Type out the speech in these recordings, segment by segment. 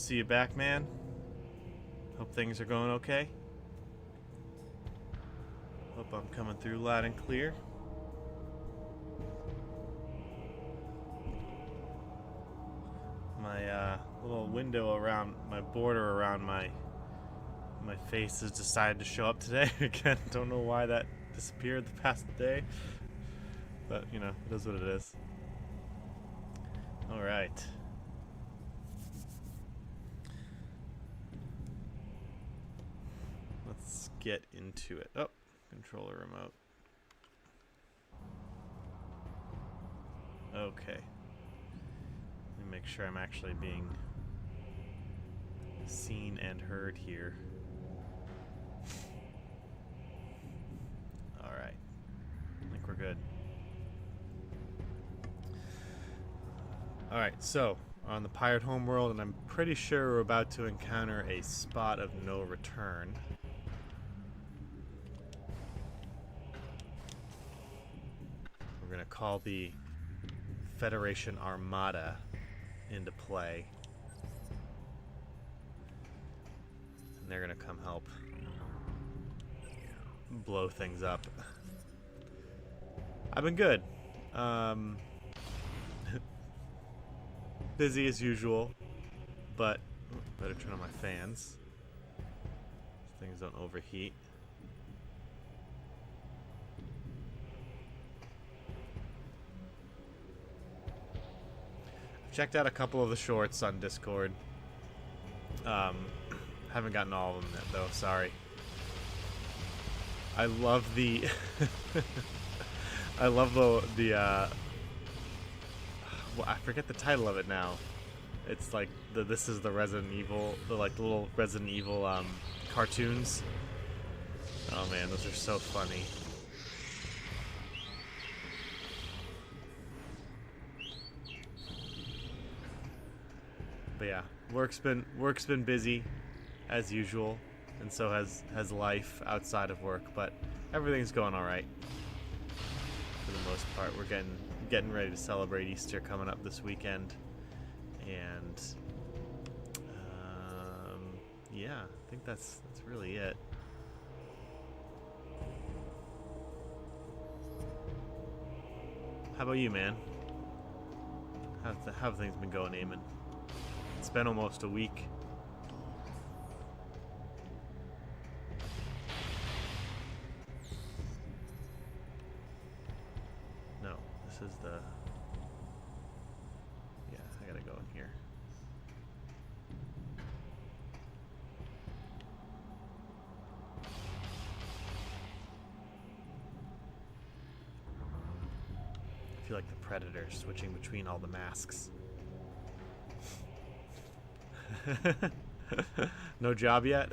see you back, man. Hope things are going okay. Hope I'm coming through loud and clear. My little window around my border around my face has decided to show up today again. Don't know why that disappeared the past day, but you know, it is what it is. All right. Let's get into it. Oh, controller remote. Okay. Let me make sure I'm actually being seen and heard here. Alright. I think we're good. Alright, so on the Pirate Homeworld, and I'm pretty sure we're about to encounter a spot of no return. We're going to call the Federation Armada into play. And they're going to come help blow things up. I've been good. Busy as usual, but better turn on my fans so things don't overheat. Checked out a couple of the shorts on Discord. Haven't gotten all of them yet, though. Sorry. I love the I love the well, I forget the title of it now. It's like this is the Resident Evil, the little Resident Evil cartoons. Oh man, those are so funny. But yeah, work's been busy as usual, and so has life outside of work, but everything's going all right for the most part. We're getting ready to celebrate Easter coming up this weekend, and yeah, I think that's really it. How about you, man? How have things been going, Eamon? It's been almost a week. No, this is the... Yeah, I gotta go in here. I feel like the Predator switching between all the masks. No job yet?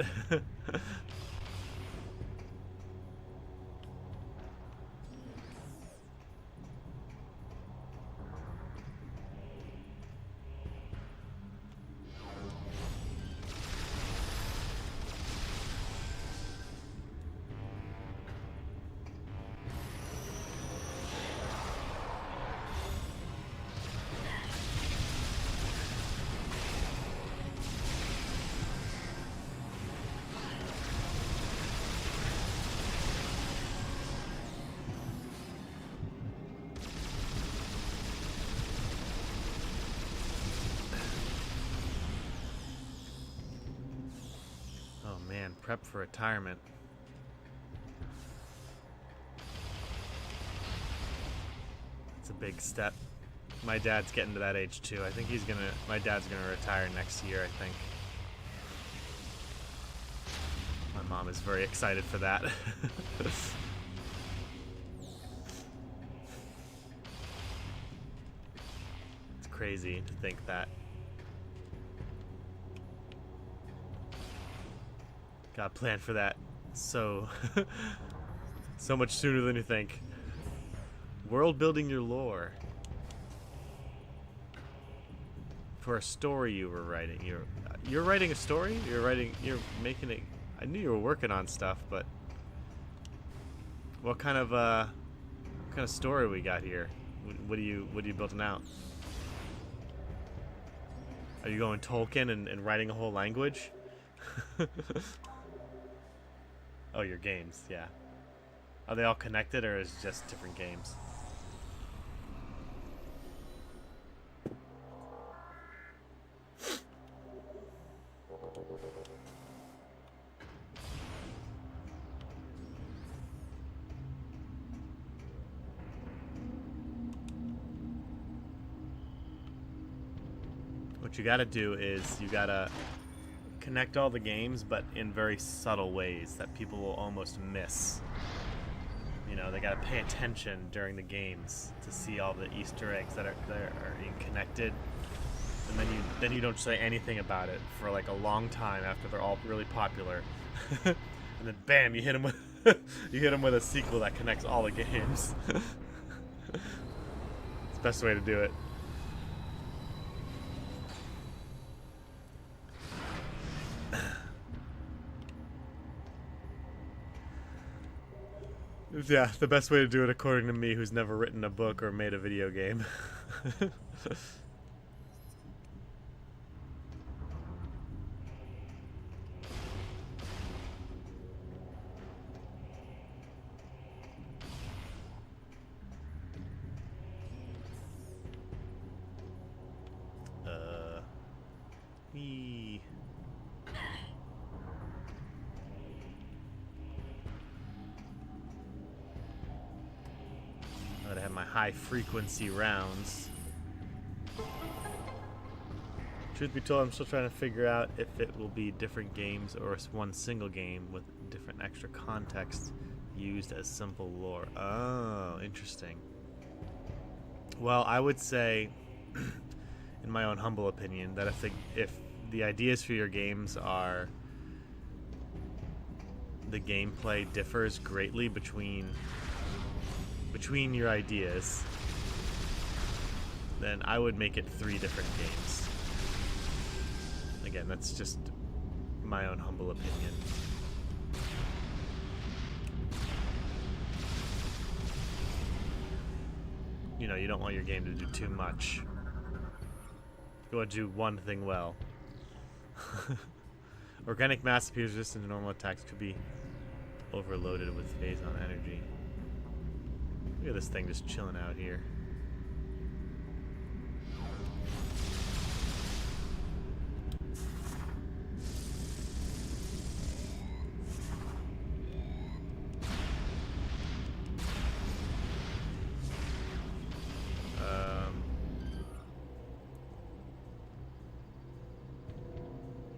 Prep for retirement. It's a big step. My dad's getting to that age too. I think my dad's gonna retire next year, I think. My mom is very excited for that. It's crazy to think that. Got a plan for that so so much sooner than you think. World building your lore for a story you were writing. You're writing a story. You're making it. I knew you were working on stuff, but what kind of story we got here? What are you building out? Are you going Tolkien and writing a whole language? Oh, your games, yeah. Are they all connected, or is it just different games? What you gotta do is you gotta connect all the games, but in very subtle ways that people will almost miss. You know, they gotta pay attention during the games to see all the Easter eggs that are connected, and then you don't say anything about it for like a long time after they're all really popular, and then bam, you hit them with you hit them with a sequel that connects all the games. It's the best way to do it. Yeah, the best way to do it according to me, who's never written a book or made a video game. I'm gonna have my high frequency rounds. Truth be told, I'm still trying to figure out if it will be different games or one single game with different extra context used as simple lore. Oh, interesting. Well, I would say, in my own humble opinion, that if the ideas for your games are the gameplay differs greatly between your ideas, then I would make it 3 different games. Again, that's just my own humble opinion. You know, you don't want your game to do too much. You want to do one thing well. Organic mass appears resistant to normal attacks, could be overloaded with phase on energy. Look at this thing just chilling out here.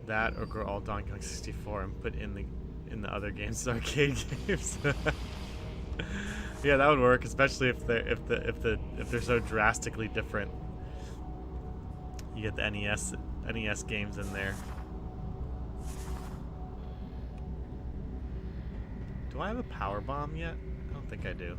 That or grow all Donkey Kong 64 and put in the other games, arcade games. Yeah, that would work, especially if they're so drastically different. You get the NES games in there. Do I have a power bomb yet? I don't think I do.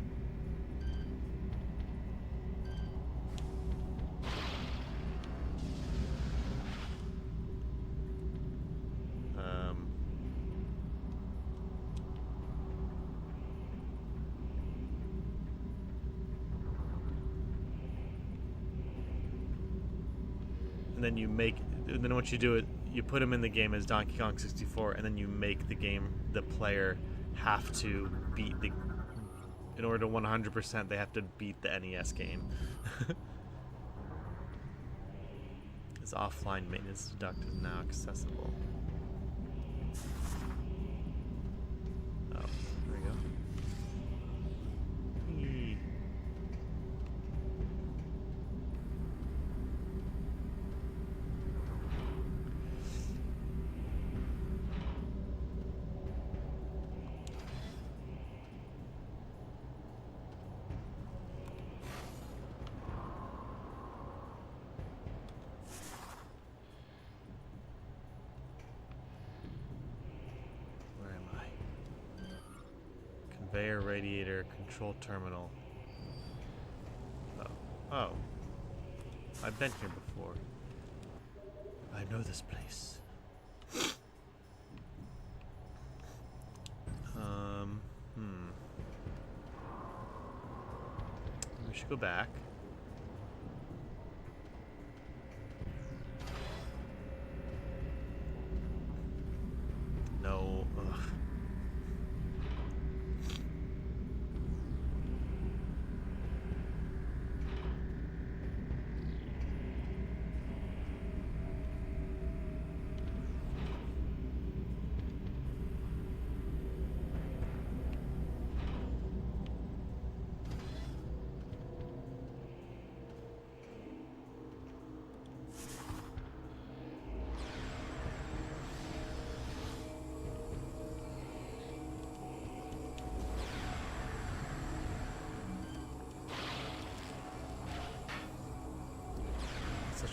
And then what you do is you put them in the game as Donkey Kong 64, and then you make the player have to beat in order to 100%, they have to beat the NES game. This offline maintenance deduct is now accessible. Oh, there we go. Eee. Conveyor radiator control terminal. Oh. I've been here before. I know this place. We should go back.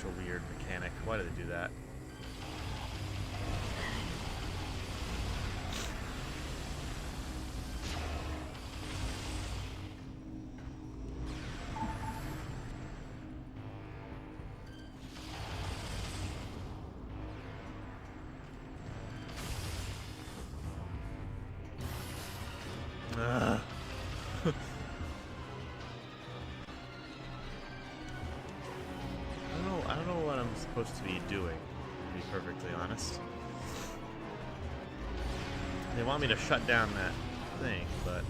a weird mechanic. Why did they do that? I don't know what I'm supposed to be doing, to be perfectly honest. They want me to shut down that thing, but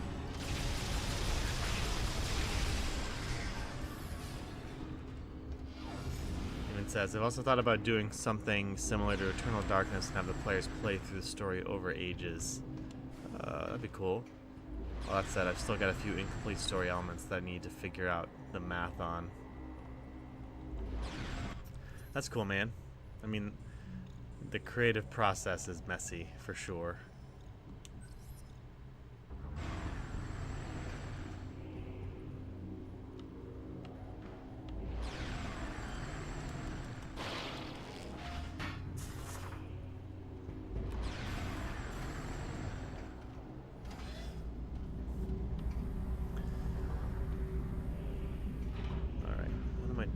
it says, I've also thought about doing something similar to Eternal Darkness and have the players play through the story over ages. That'd be cool. Well, that said, I've still got a few incomplete story elements that I need to figure out the math on. That's cool, man. I mean, the creative process is messy, for sure.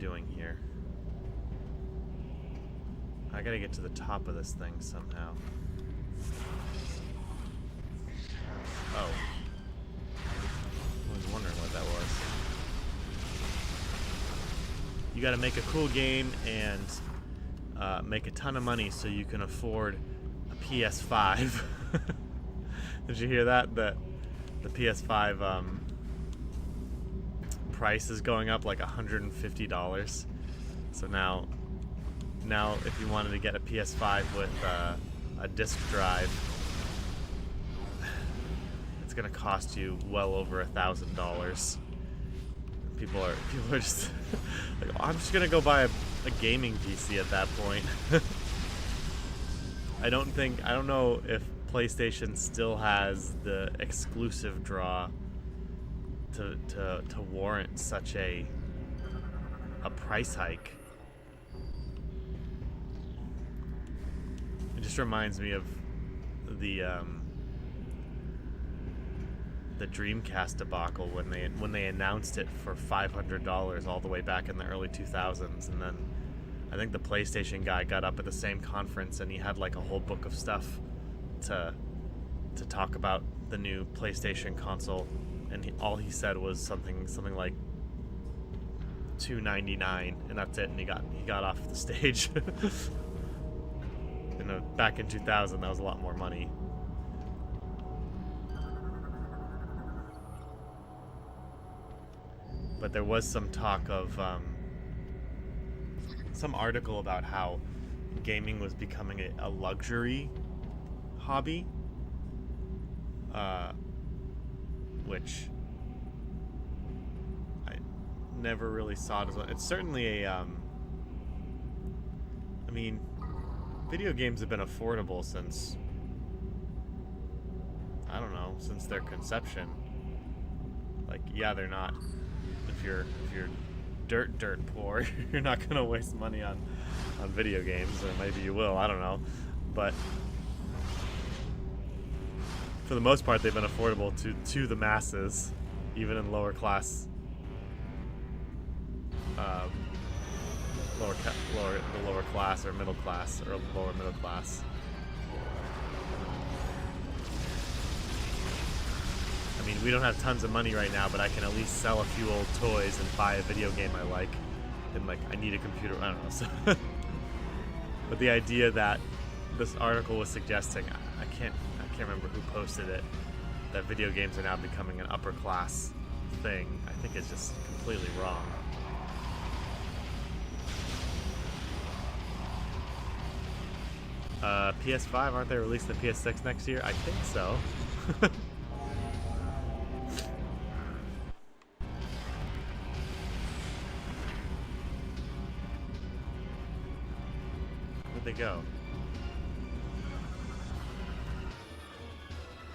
Doing here? I gotta get to the top of this thing somehow. Oh. I was wondering what that was. You gotta make a cool game and make a ton of money so you can afford a PS5. Did you hear that? The PS5 price is going up like $150. So now if you wanted to get a PS5 with a disc drive, it's gonna cost you well over $1,000. People are just like, oh, I'm just gonna go buy a gaming PC at that point. I don't know if PlayStation still has the exclusive draw to warrant such a price hike. It just reminds me of the Dreamcast debacle when they announced it for $500 all the way back in the early 2000s, and then I think the PlayStation guy got up at the same conference and he had like a whole book of stuff to talk about the new PlayStation console. And all he said was something like $299, and that's it. And he got off the stage. You know, back in 2000, that was a lot more money. But there was some talk of some article about how gaming was becoming a luxury hobby. Which I never really saw it as well. It's certainly a, I mean, video games have been affordable since, I don't know, since their conception. Like, yeah, they're not, if you're dirt poor, you're not gonna waste money on video games, or maybe you will, I don't know, but for the most part, they've been affordable to the masses, even in lower class, lower class or middle class or lower middle class. I mean, we don't have tons of money right now, but I can at least sell a few old toys and buy a video game I like. And like, I need a computer. I don't know. So but the idea that this article was suggesting, I can't remember who posted it, that video games are now becoming an upper class thing, I think is just completely wrong. PS5, aren't they releasing the PS6 next year? I think so. Where'd they go?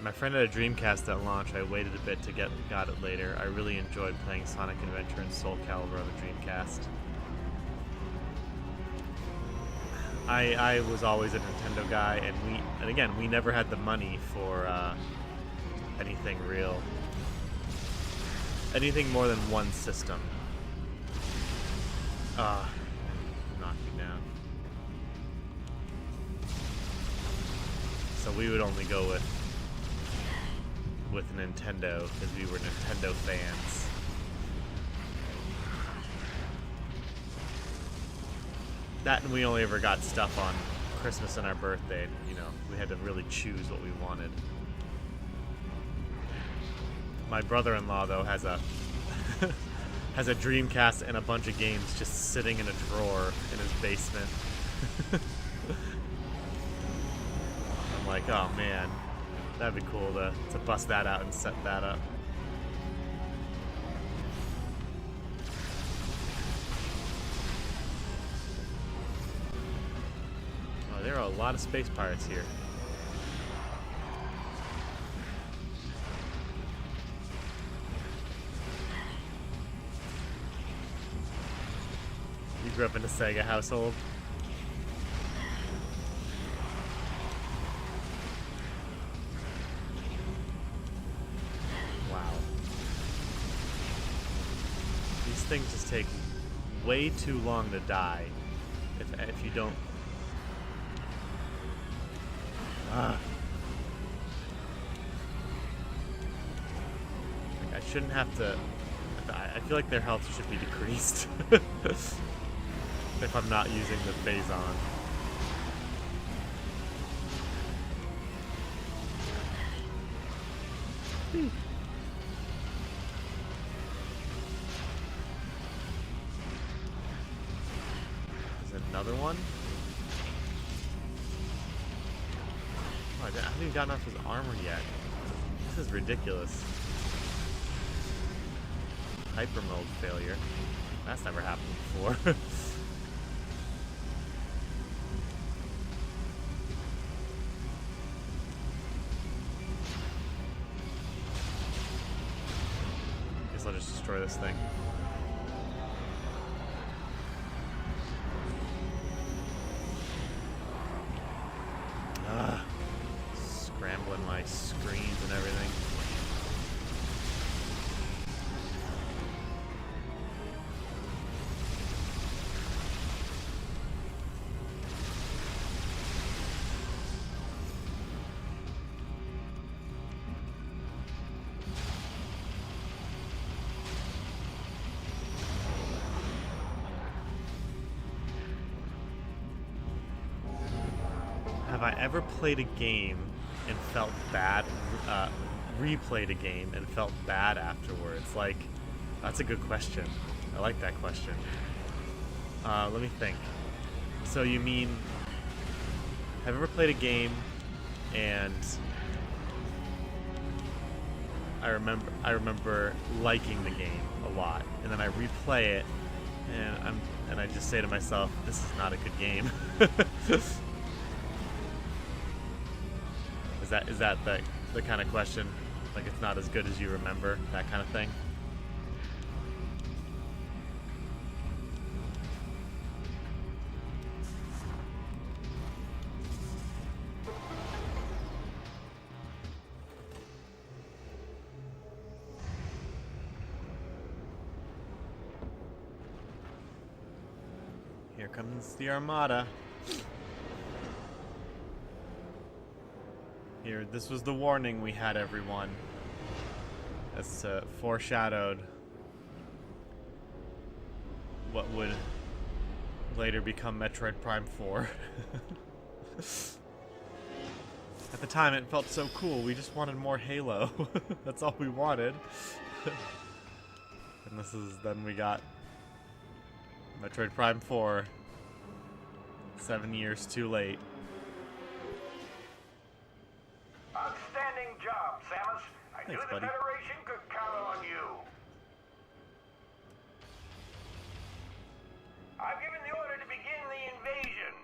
My friend had a Dreamcast at launch. I waited a bit to got it later. I really enjoyed playing Sonic Adventure and Soul Calibur on the Dreamcast. I was always a Nintendo guy, and again, we never had the money for anything real. Anything more than one system. Knock me down. So we would only go with Nintendo because we were Nintendo fans. That, and we only ever got stuff on Christmas and our birthday. You know, we had to really choose what we wanted. My brother-in-law, though, has a has a Dreamcast and a bunch of games just sitting in a drawer in his basement. I'm like, oh man, that'd be cool to bust that out and set that up. Oh, there are a lot of space pirates here. You grew up in a Sega household? Wow. These things just take way too long to die if you don't... Like, I shouldn't have to... I feel like their health should be decreased. If I'm not using the phase on. There's another one. Oh, I haven't even gotten off his armor yet. This is ridiculous. Hyper mode failure. That's never happened before. Guess I'll just destroy this thing. Scrambling my screens and everything. Have I ever played a game and felt bad, replayed a game and felt bad afterwards? Like, that's a good question. I like that question. Let me think. So you mean, have you ever played a game and I remember liking the game a lot, and then I replay it and I just say to myself, this is not a good game. Is that the kind of question? Like, it's not as good as you remember, that kind of thing? Here comes the Armada. Here, this was the warning we had, everyone. As foreshadowed what would later become Metroid Prime 4. At the time, it felt so cool. We just wanted more Halo. That's all we wanted. And then we got Metroid Prime 4. 7 years too late. Outstanding job, Samus. I knew the Federation could count on you. I've given the order to begin the invasion.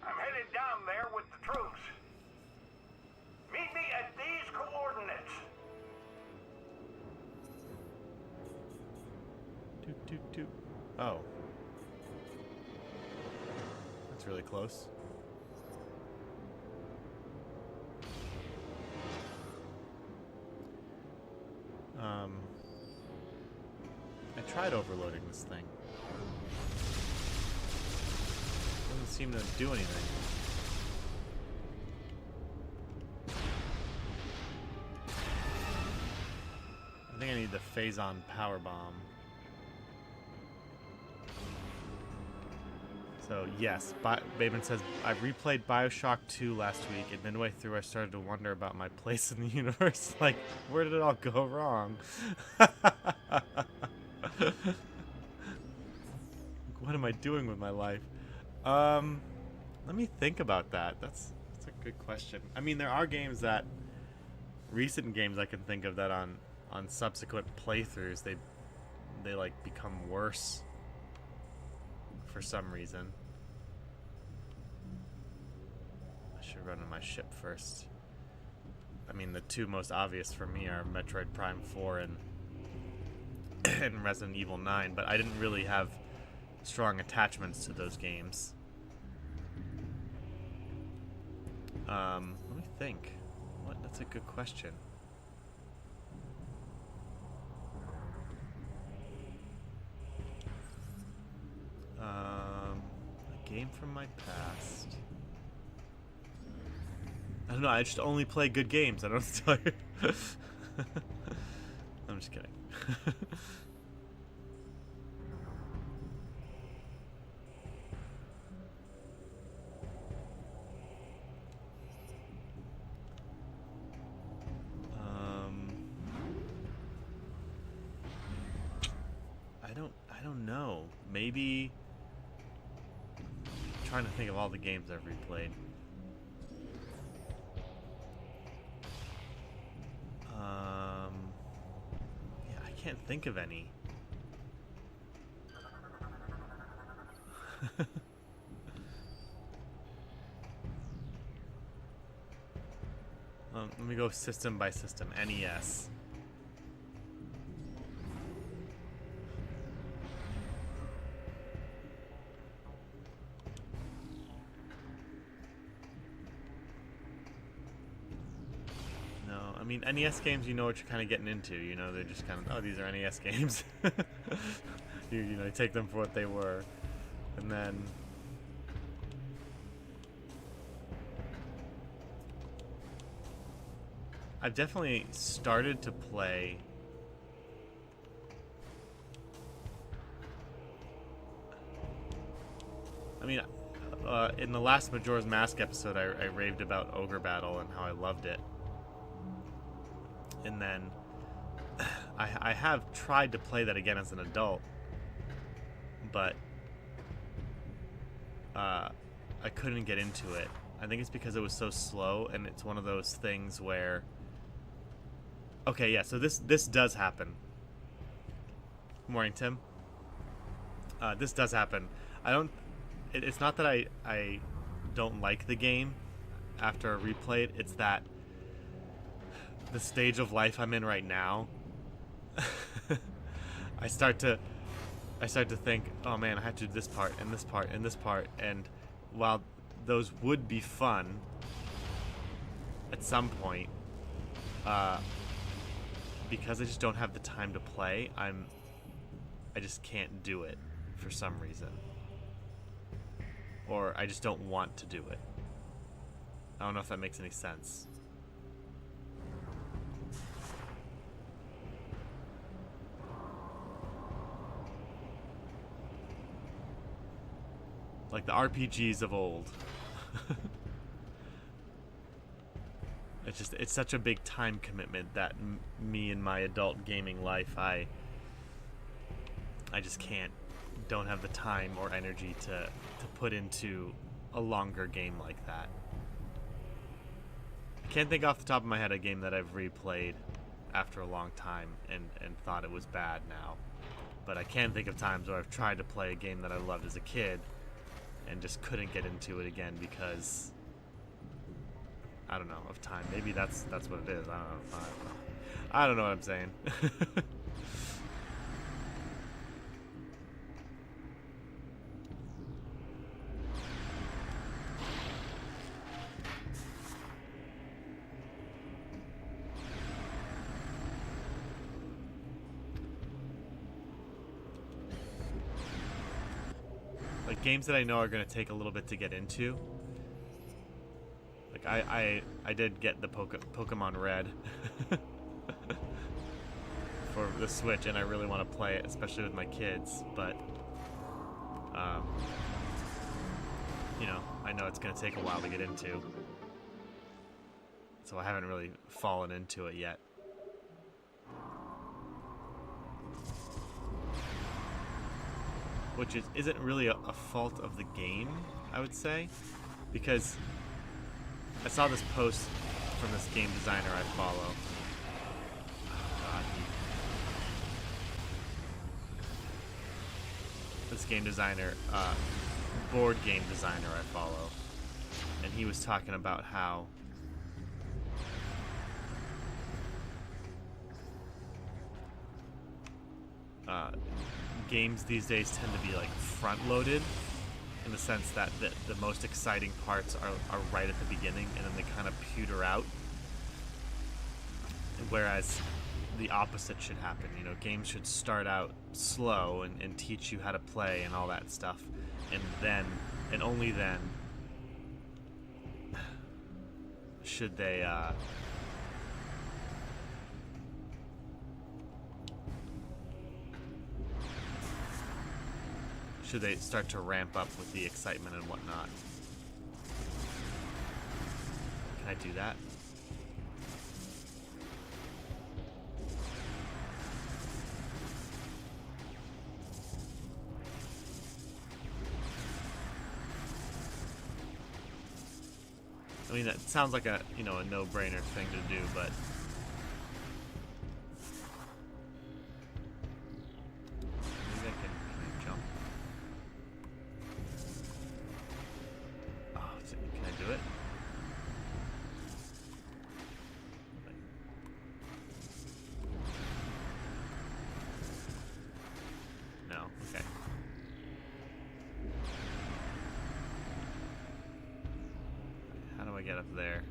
I'm headed down there with the troops. Meet me at these coordinates. Toot toot toot. Oh. really close. I tried overloading this thing. Doesn't seem to do anything. I think I need the Phazon Power Bomb. So yes, Baben says, I replayed Bioshock 2 last week, and midway through I started to wonder about my place in the universe. Like, where did it all go wrong? What am I doing with my life? Let me think about that. That's a good question. I mean, there are games that, recent games I can think of that on subsequent playthroughs, they like become worse for some reason. I should run on my ship first. I mean, the two most obvious for me are Metroid Prime 4 and Resident Evil 9, but I didn't really have strong attachments to those games. Let me think. That's a good question. A game from my past. I don't know, I just only play good games. I don't tell you. I'm just kidding. I don't know. Maybe I'm trying to think of all the games I've replayed. Yeah, I can't think of any. Let me go system by system. NES. I mean, NES games, you know what you're kind of getting into. You know, they're just kind of, oh, these are NES games. you know, you take them for what they were. And then I've definitely started to play I mean, in the last Majora's Mask episode, I raved about Ogre Battle and how I loved it. And then I have tried to play that again as an adult, but I couldn't get into it. I think it's because it was so slow, and it's one of those things where, okay, yeah, so this does happen. Morning, Tim. This does happen. It's not that I don't like the game after I replay it. It's that the stage of life I'm in right now, I start to think, oh man, I have to do this part and this part and this part, and while those would be fun at some point, because I just don't have the time to play, I just can't do it for some reason, or I just don't want to do it. I don't know if that makes any sense. Like the RPGs of old. It's such a big time commitment that me in my adult gaming life, I just don't have the time or energy to put into a longer game like that. I can't think off the top of my head a game that I've replayed after a long time and thought it was bad now. But I can think of times where I've tried to play a game that I loved as a kid and just couldn't get into it again because, I don't know, of time. Maybe that's what it is. I don't know what I'm saying. like games that I know are gonna take a little bit to get into. Like I did get the Pokemon Red for the Switch, and I really want to play it, especially with my kids. But you know, I know it's gonna take a while to get into, so I haven't really fallen into it yet. Which isn't really a fault of the game, I would say, because I saw this post from this game designer I follow. Oh God, this game designer, board game designer I follow, and he was talking about how games these days tend to be like front-loaded, in the sense that the most exciting parts are right at the beginning, and then they kind of pewter out. Whereas the opposite should happen. You know, games should start out slow and teach you how to play and all that stuff, and then, and only then, should they start to ramp up with the excitement and whatnot. Can I do that? I mean, that sounds like a, you know, a no-brainer thing to do, but maybe can I jump? Oh, can I do it? No, okay. How do I get up there?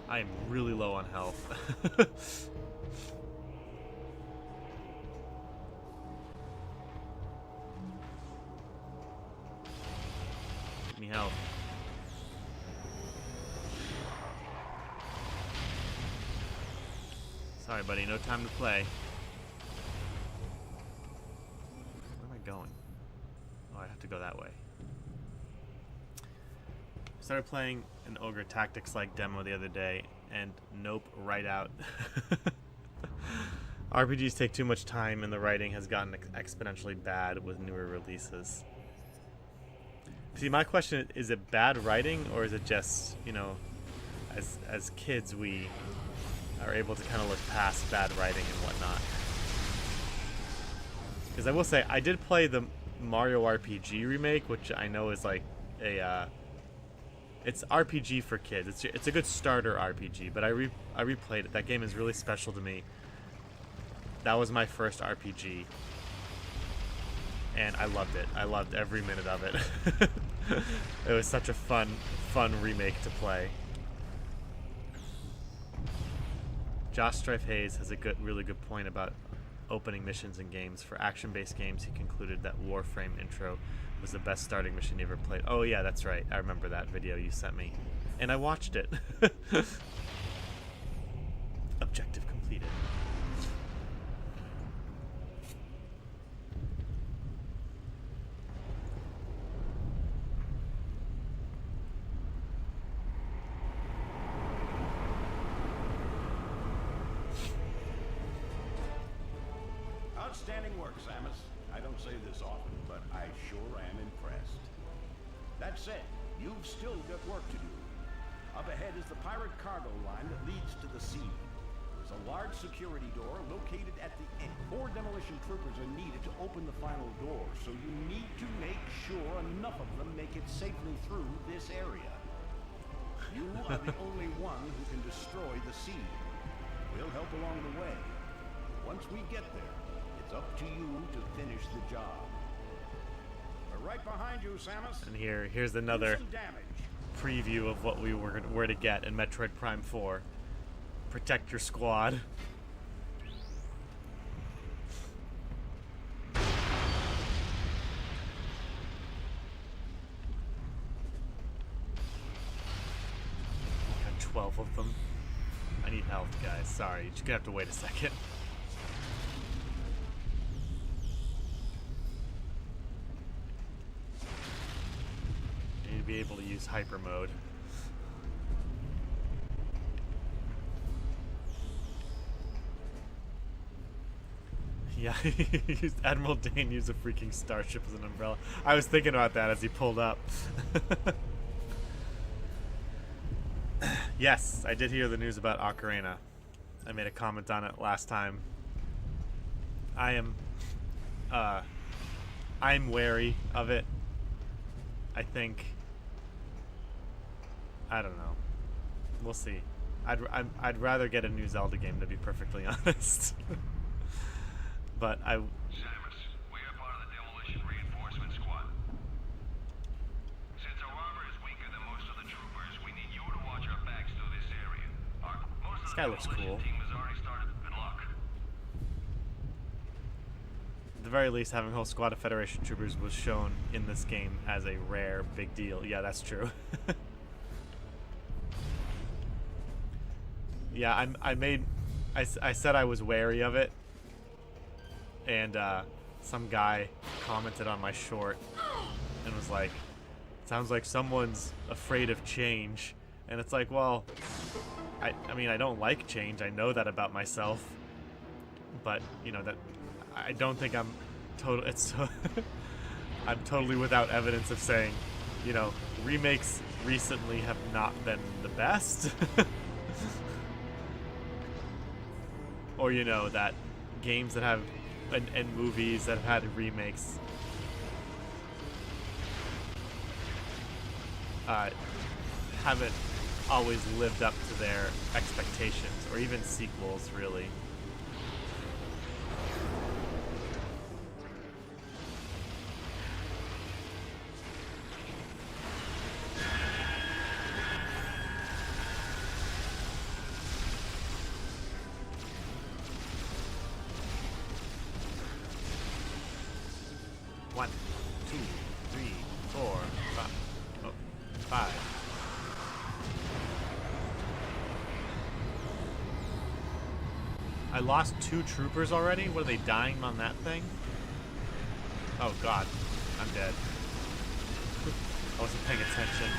I am really low on health. Give me help. Sorry, buddy, no time to play. Where am I going? Oh, I have to go that way. I started playing an Ogre Tactics-like demo the other day, and nope, right out. RPGs take too much time, and the writing has gotten exponentially bad with newer releases. See, my question is it bad writing, or is it just, you know, as kids we are able to kind of look past bad writing and whatnot? Because I will say, I did play the Mario RPG remake, which I know is like a it's RPG for kids. It's a good starter RPG, but I replayed it. That game is really special to me. That was my first RPG, and I loved it. I loved every minute of it. It was such a fun remake to play. Josh Strife Hayes has a really good point about opening missions in games. For action-based games, he concluded that Warframe intro was the best starting mission he ever played. Oh yeah, that's right. I remember that video you sent me, and I watched it. Objective completed. Outstanding work, Samus. I don't say this often, but I sure am impressed. That said, you've still got work to do. Up ahead is the pirate cargo line that leads to the sea. There's a large security door located at the end. 4 demolition troopers are needed to open the final door, so you need to make sure enough of them make it safely through this area. You are the only one who can destroy the sea. We'll help along the way. Once we get there, it's up to you to finish the job. We're right behind you, Samus. And here's another Do some damage. preview of what we were to get in Metroid Prime 4. Protect your squad. Got 12 of them. I need health, guys. Sorry, you're just gonna have to wait a second. I need to be able to use hyper mode. Yeah, Admiral Dane used a freaking starship as an umbrella. I was thinking about that as he pulled up. Yes, I did hear the news about Ocarina. I made a comment on it last time. I'm wary of it. I think, I don't know. We'll see. I'd rather get a new Zelda game, to be perfectly honest. But Samus, we are part of the Demolition reinforcement squad. Since our armor is weaker than most of the troopers, we need you to watch our backs through this area. Most of This guy looks cool. team has already started. Good luck. At the very least, having a whole squad of Federation troopers was shown in this game as a rare big deal. Yeah, that's true. Yeah, I said I was wary of it. And some guy commented on my short and was like, sounds like someone's afraid of change. And it's like, well, I mean, I don't like change. I know that about myself. But, you know, that I don't think I'm I'm totally without evidence of saying, you know, remakes recently have not been the best. Or, you know, that games that have and movies that have had remakes haven't always lived up to their expectations, or even sequels, really. One, two, three, four, five. Oh, five. I lost 2 troopers already? What, are they dying on that thing? Oh god, I'm dead. I wasn't paying attention.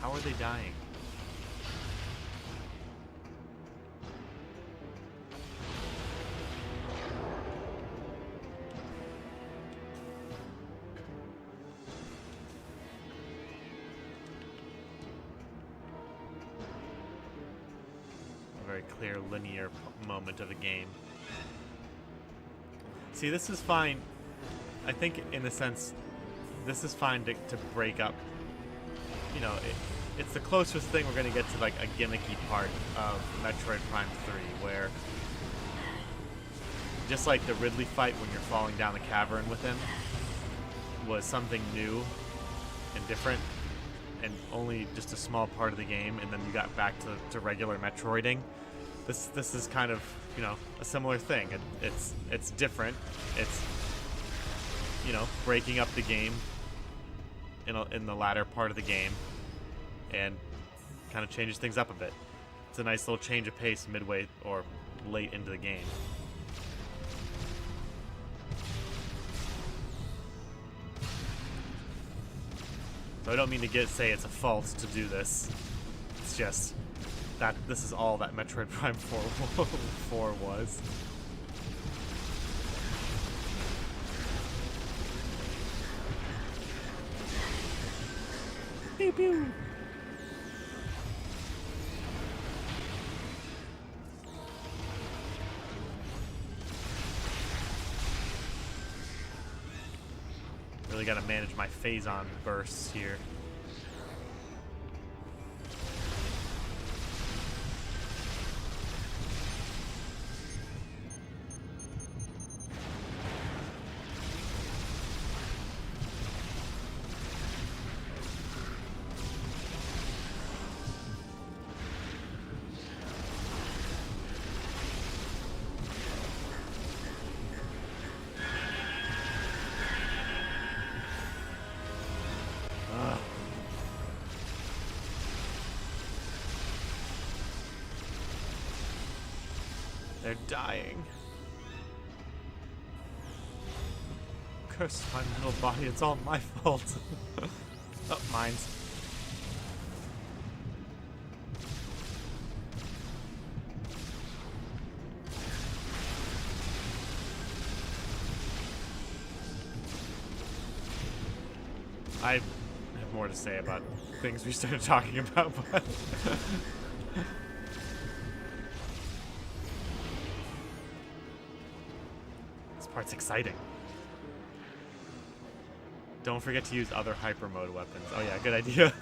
How are they dying? A very clear linear moment of a game. See, this is fine. I think, in a sense, this is fine to break up. You know, it's the closest thing we're going to get to, like, a gimmicky part of Metroid Prime 3, where, just like the Ridley fight when you're falling down the cavern with him, was something new and different, and only just a small part of the game, and then you got back to regular Metroiding. This is kind of, you know, a similar thing. It's different. It's, you know, breaking up the game in the latter part of the game, and kind of changes things up a bit. It's a nice little change of pace midway or late into the game. So I don't mean to say it's a fault to do this. It's just that this is all that Metroid Prime 4 was. Pew pew. Really gotta manage my phase-on bursts here. They're dying. Curse my mental body, it's all my fault. Oh, mines. I have more to say about things we started talking about, but this part's exciting. Don't forget to use other hyper mode weapons. Oh yeah, good idea.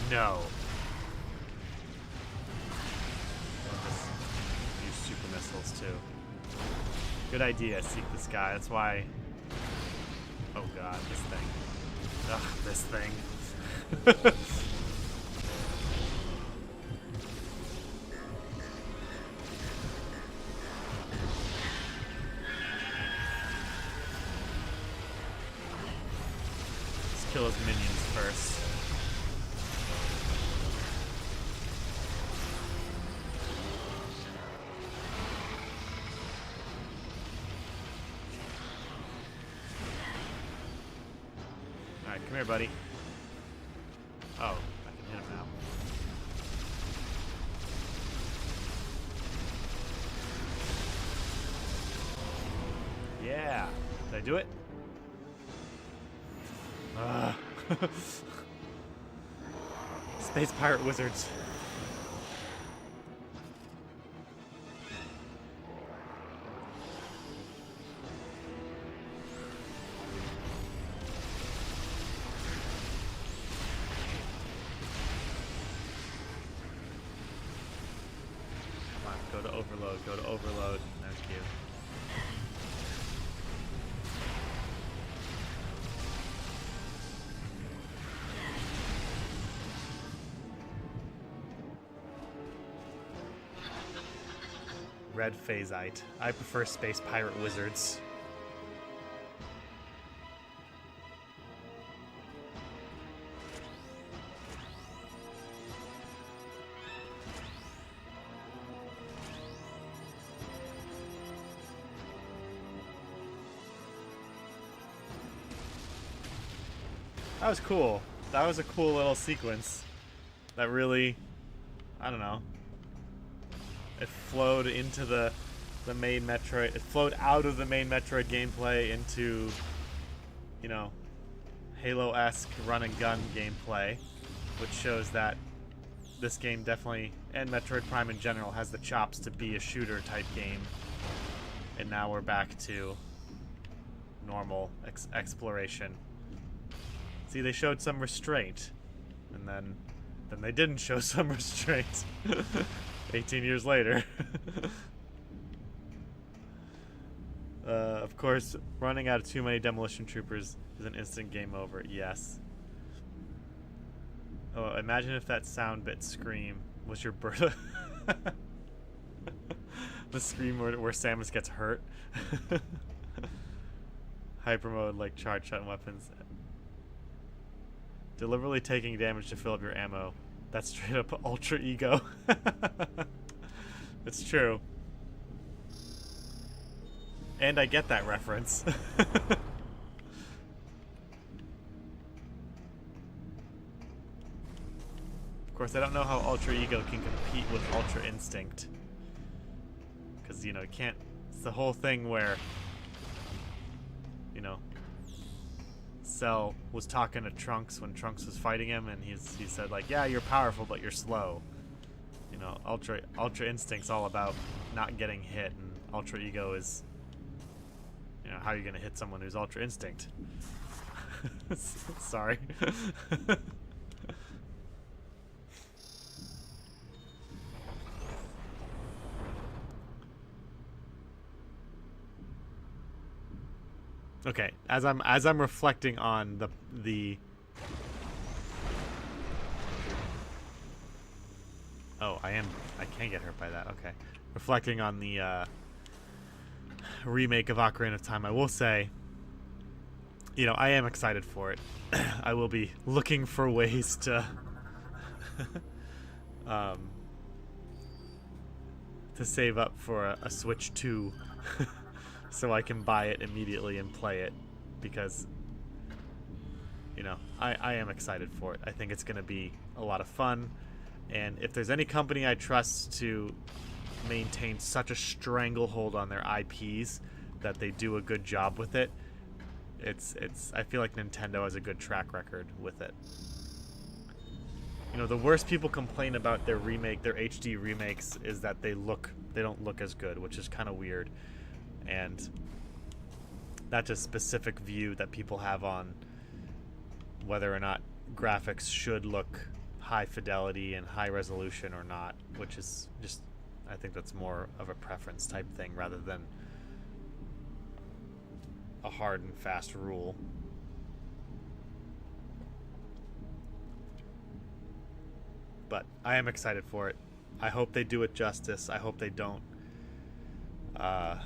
No. And just use super missiles too. Good idea, seek the sky. That's why. Oh god, this thing. Ugh, this thing. Let's kill his minions first. Alright, come here, buddy. Oh, I can hit him now. Yeah. Did I do it? Space pirate wizards. Go to overload, go to overload. Thank you. Red phasite. I prefer space pirate wizards. That was cool. That was a cool little sequence. That really, I don't know. It flowed into the main Metroid. It flowed out of the main Metroid gameplay into, you know, Halo-esque run and gun gameplay, which shows that this game definitely, and Metroid Prime in general, has the chops to be a shooter type game. And now we're back to normal exploration. See, they showed some restraint, and then they didn't show some restraint. 18 years later. Of course, running out of too many demolition troopers is an instant game over. Yes. Oh, imagine if that sound bit scream was your birth. The scream where Samus gets hurt. Hyper mode, like charge shot weapons. Deliberately taking damage to fill up your ammo. That's straight up ultra ego. It's true. And I get that reference. Of course, I don't know how ultra ego can compete with ultra instinct. Because, you know, it can't. It's the whole thing where, you know, Cell was talking to Trunks when Trunks was fighting him, and he said, like, yeah, you're powerful, but you're slow. You know, ultra instinct's all about not getting hit, and ultra ego is, you know, how are you gonna hit someone who's ultra instinct? Sorry. Okay, as I'm reflecting on the oh, I can get hurt by that. Okay. Reflecting on the remake of Ocarina of Time, I will say, you know, I am excited for it. I will be looking for ways to to save up for a Switch 2 so I can buy it immediately and play it, because, you know, I am excited for it. I think it's going to be a lot of fun, and if there's any company I trust to maintain such a stranglehold on their IPs that they do a good job with it, it's I feel like Nintendo has a good track record with it. You know, the worst people complain about their HD remakes is that they don't look as good, which is kind of weird. And that's a specific view that people have on whether or not graphics should look high fidelity and high resolution or not, which is just, I think that's more of a preference type thing rather than a hard and fast rule. But I am excited for it. I hope they do it justice. I hope they don't. I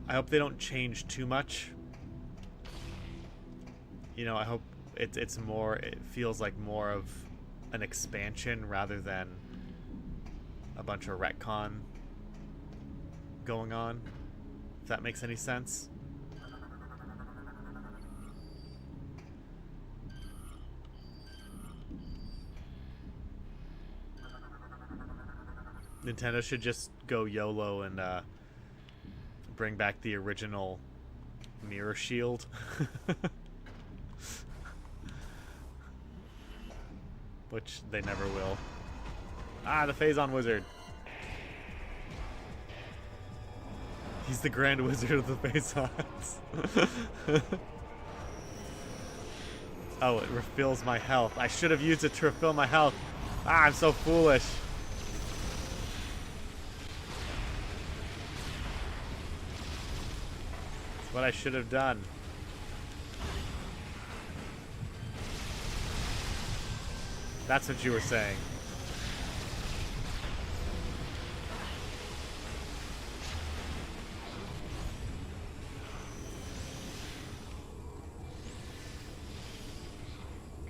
hope they don't change too much. You know, I hope it's more. It feels like more of an expansion rather than a bunch of retcon going on. If that makes any sense. Nintendo should just go YOLO and bring back the original mirror shield. Which they never will. Ah, the Phazon Wizard. He's the Grand Wizard of the Phazons. Oh, it refills my health. I should have used it to refill my health. Ah, I'm so foolish. It's what I should have done. That's what you were saying.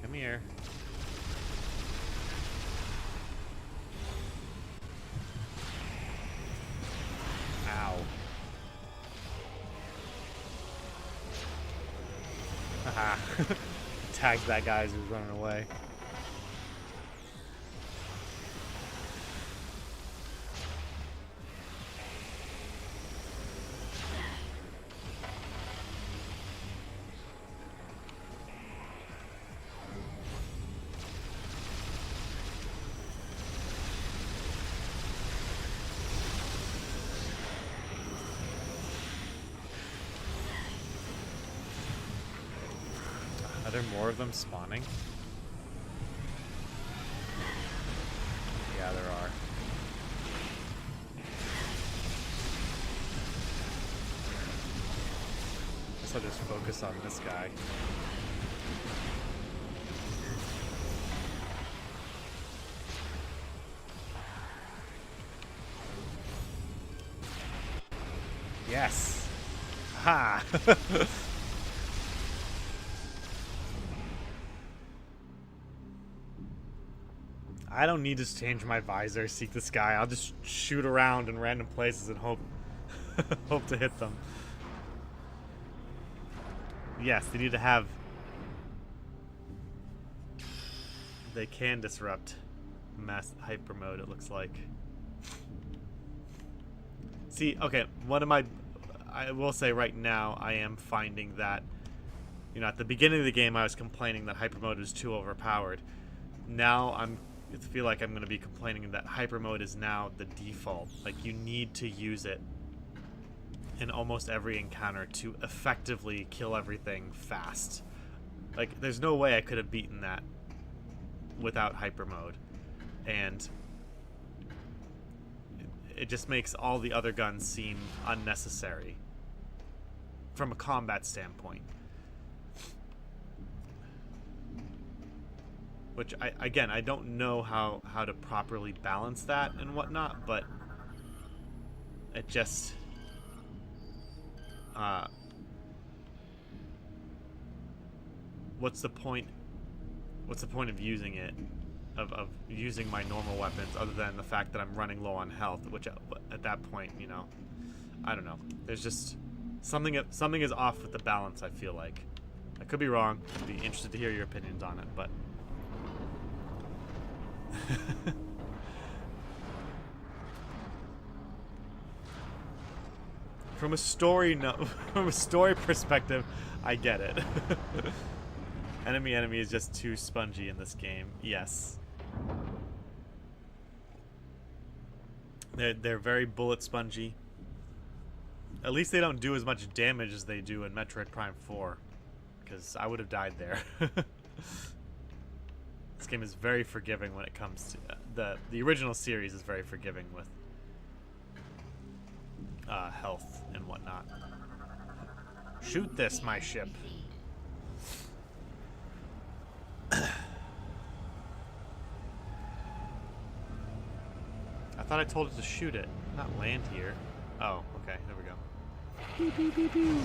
Come here. Ow. Haha. Tagged that guy as he was running away. Are there more of them spawning? Yeah, there are. Guess I'll just focus on this guy. Yes! Ha! I don't need to change my visor, seek the sky. I'll just shoot around in random places and hope hope to hit them. Yes, they need to have... They can disrupt mass hyper mode, it looks like. See, okay, I will say right now, I am finding that, you know, at the beginning of the game I was complaining that hyper mode was too overpowered. Now I feel like I'm going to be complaining that hyper mode is now the default. Like, you need to use it in almost every encounter to effectively kill everything fast. Like, there's no way I could have beaten that without hyper mode. And it just makes all the other guns seem unnecessary from a combat standpoint. Which, again, I don't know how to properly balance that and whatnot, but it just what's the point of using it, of using my normal weapons, other than the fact that I'm running low on health, which at that point, you know, I don't know, there's just something is off with the balance. I feel like I could be wrong. I'd be interested to hear your opinions on it, but from a story perspective, I get it. Enemy is just too spongy in this game. Yes. They're very bullet spongy. At least they don't do as much damage as they do in Metroid Prime 4, because I would have died there. This game is very forgiving when it comes to the original series is very forgiving with health and whatnot. Shoot this, my ship. I thought I told it to shoot it, not land here. Oh, okay, there we go. Pew, pew, pew, pew.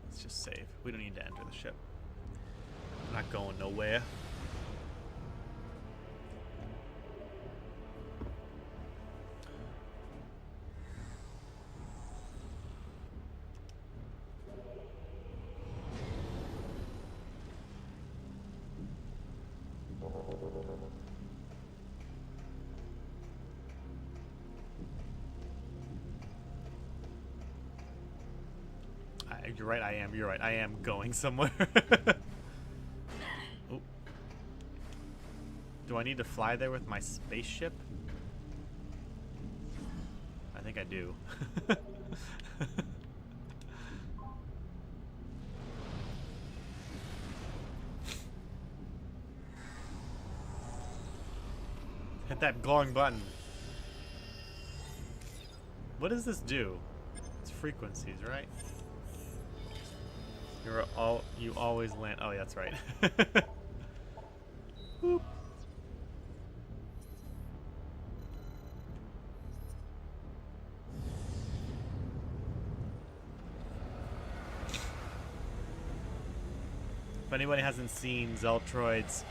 Let's just save. We don't need to enter the ship. I'm not going nowhere. You're right, I am. You're right, I am going somewhere. Ooh. Do I need to fly there with my spaceship? I think I do. Hit that glowing button. What does this do? It's frequencies, right? You always land. Oh, yeah, that's right. Boop. If anybody hasn't seen Zeltroid's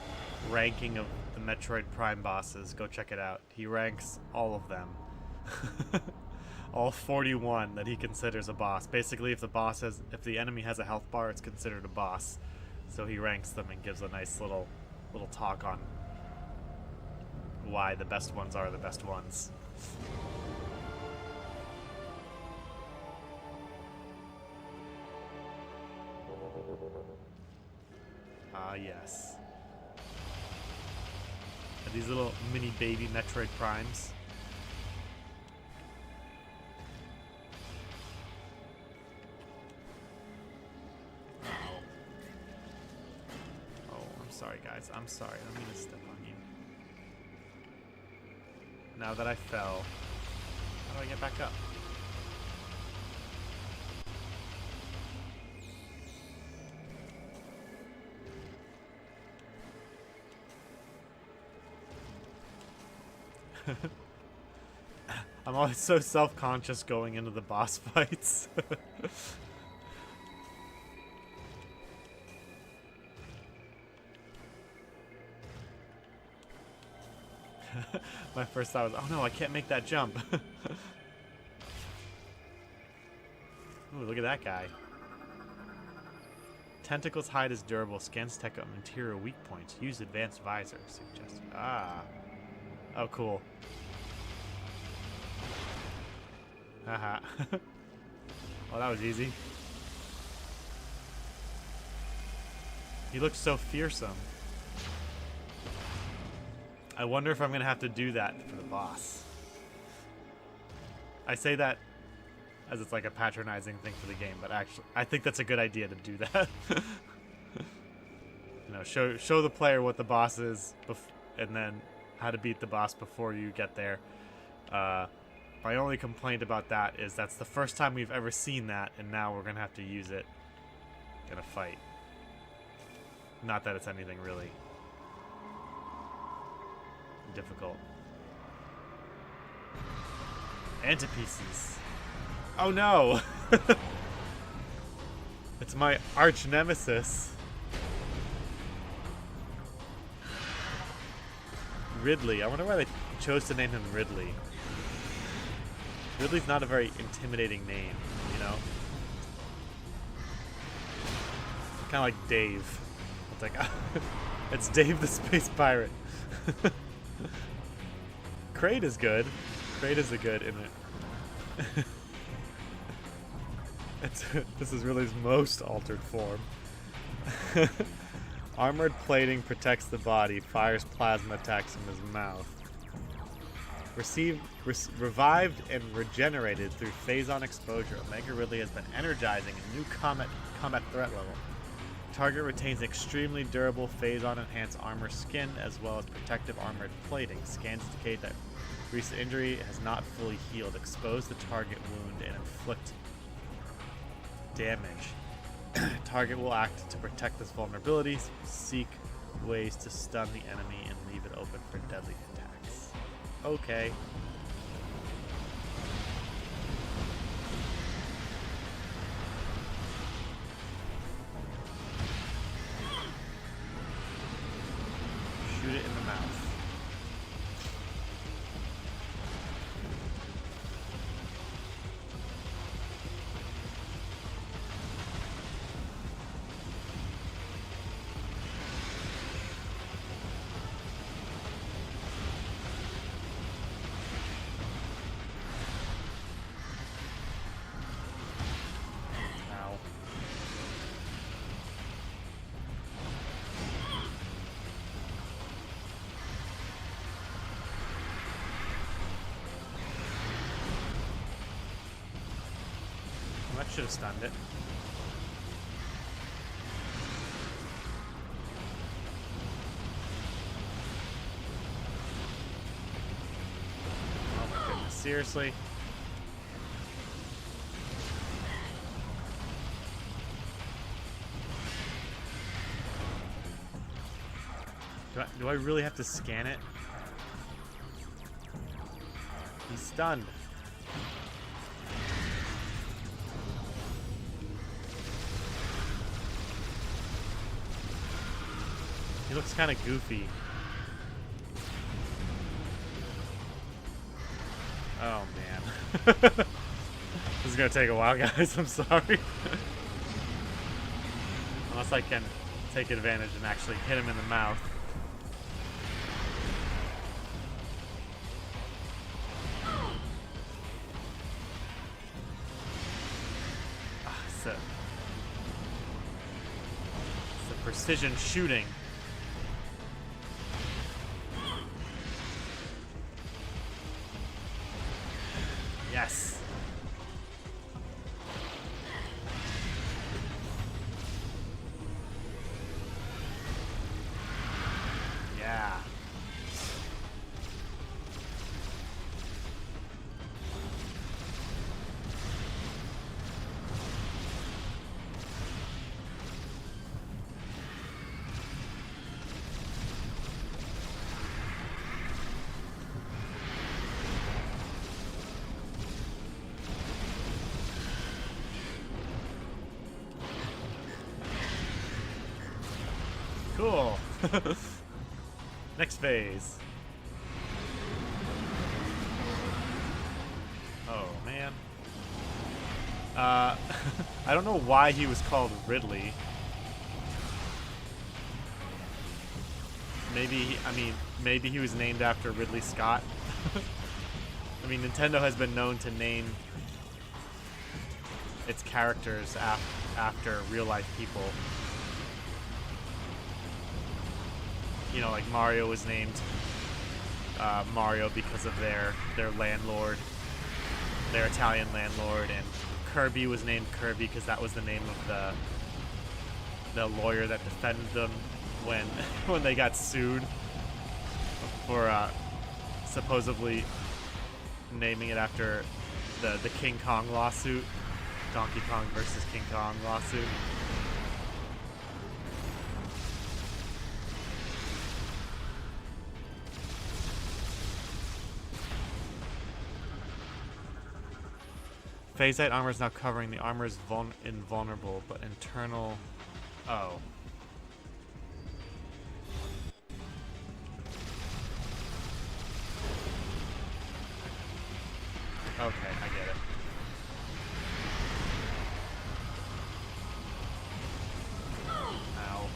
ranking of the Metroid Prime bosses, go check it out. He ranks all of them. All 41 that he considers a boss. Basically, if the enemy has a health bar, it's considered a boss. So he ranks them and gives a nice little talk on why the best ones are the best ones. Ah, yes. Are these little mini baby Metroid Primes? Sorry, guys. I'm sorry. I don't mean to step on you. Now that I fell, how do I get back up? I'm always so self-conscious going into the boss fights. My first thought was, oh no, I can't make that jump. Ooh, look at that guy. Tentacles hide as durable. Scans tech on interior weak points. Use advanced visor. Suggested. Ah. Oh, cool. Haha. Well, that was easy. He looks so fearsome. I wonder if I'm going to have to do that for the boss. I say that as it's like a patronizing thing for the game, but actually, I think that's a good idea to do that. You know, show the player what the boss is, and then how to beat the boss before you get there. My only complaint about that is that's the first time we've ever seen that, and now we're gonna have to use it in a fight. Not that it's anything really difficult. Antipieces. Oh no! It's my arch nemesis. Ridley. I wonder why they chose to name him Ridley. Ridley's not a very intimidating name, you know? Kind of like Dave. It's like, it's Dave the Space Pirate. Kraid is good. Kraid is a good in it. This is Ridley's most altered form. Armored plating protects the body, fires plasma attacks from his mouth. Revived and regenerated through phase-on exposure, Omega Ridley has been energizing a new combat threat level. Target retains extremely durable phase-on enhanced armor skin as well as protective armored plating. Scans indicate that recent injury has not fully healed. Expose the target wound and inflict damage. Target will act to protect this vulnerability. Seek ways to stun the enemy and leave it open for deadly attacks. Okay. Shoot it in the mouth. That should have stunned it. Oh my goodness, seriously? Do I really have to scan it? He's stunned. He looks kind of goofy. Oh man. This is gonna take a while, guys. I'm sorry. Unless I can take advantage and actually hit him in the mouth. It's the precision shooting. Yes. Yeah. Cool. Next phase. Oh, man. I don't know why he was called Ridley. Maybe he was named after Ridley Scott. I mean, Nintendo has been known to name its characters after real-life people. You know, like Mario was named Mario because of their landlord, their Italian landlord, and Kirby was named Kirby because that was the name of the lawyer that defended them when they got sued for supposedly naming it after the King Kong lawsuit. Donkey Kong versus King Kong lawsuit. Phasite armor is now covering. The armor is invulnerable, but internal... Oh. Okay, I get it. Ow.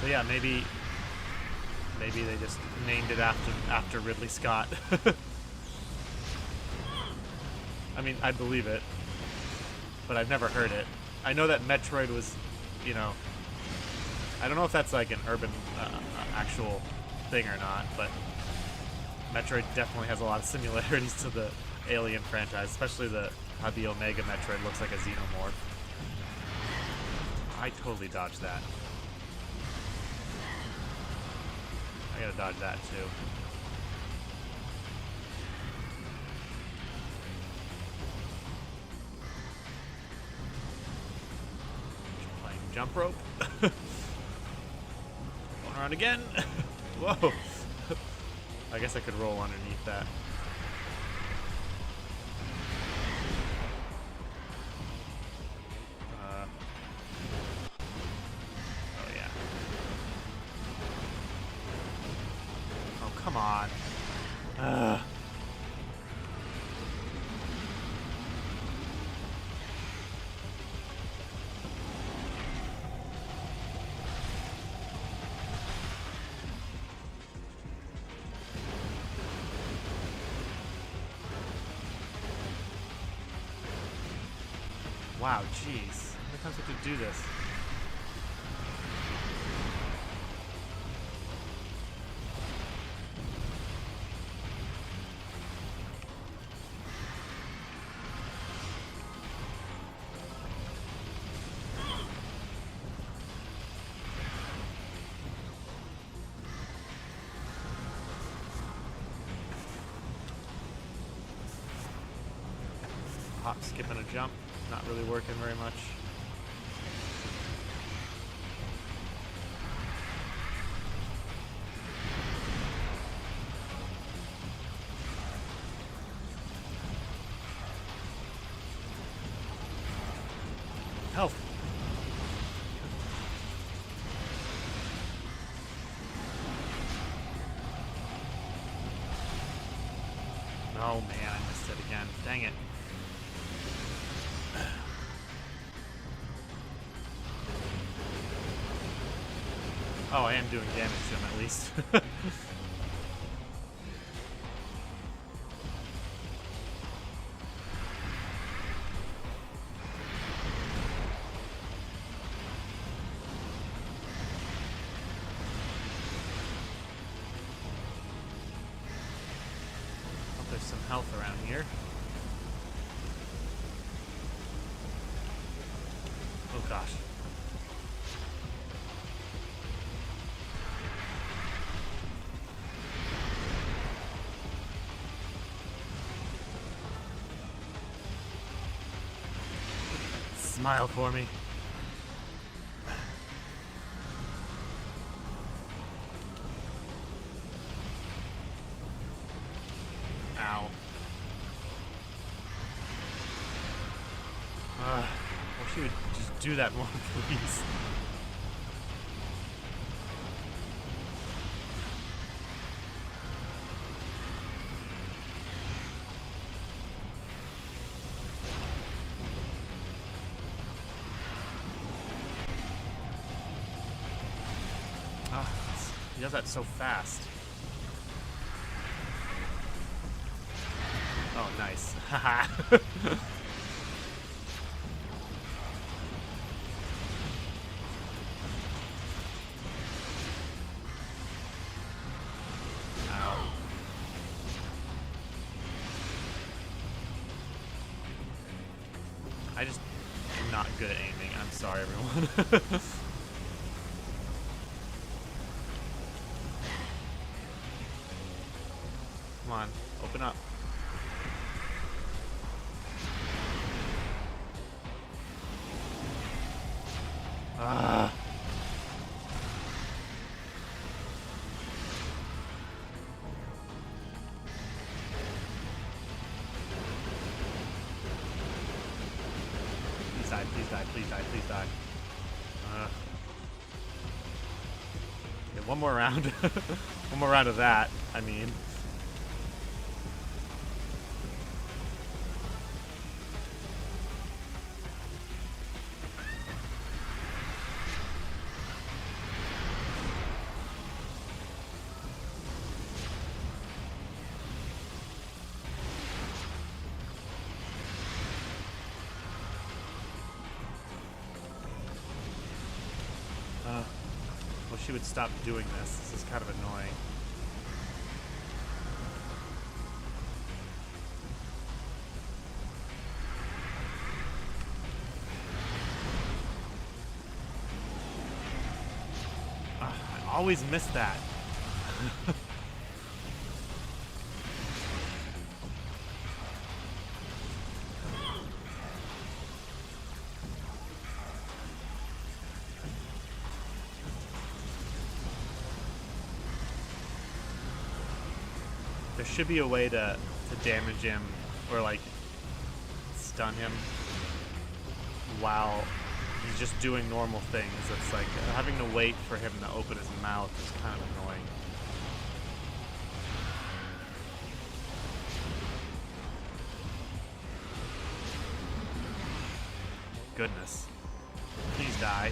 So yeah, maybe they just named it after Ridley Scott. I mean, I believe it, but I've never heard it. I know that Metroid was, you know, I don't know if that's like an urban actual thing or not, but Metroid definitely has a lot of similarities to the Alien franchise, especially how the Omega Metroid looks like a xenomorph. I totally dodged that. I gotta dodge that too. Playing jump rope. Going around again. Whoa. I guess I could roll underneath that. Oh yeah. Oh, come on. Wow, jeez. How many times do I have to do this? Hop, skip, and a jump. Not really working very much. Health. Oh man, I missed it again. Dang it. Oh, I am doing damage to him at least. Hope there's some health around here. Oh gosh. Smile for me. Ow. I wish you would just do that more, please. He does that so fast. Oh, nice. Haha. Ow. I just am not good at aiming. I'm sorry, everyone. Come on, open up. Ah. Please die, please die, please die, please die. Okay, one more round. One more round of that, I mean. Well, she would stop doing this. This is kind of annoying. I always miss that. There should be a way to damage him or like stun him while he's just doing normal things. It's like having to wait for him to open his mouth is kind of annoying. Goodness. Please die.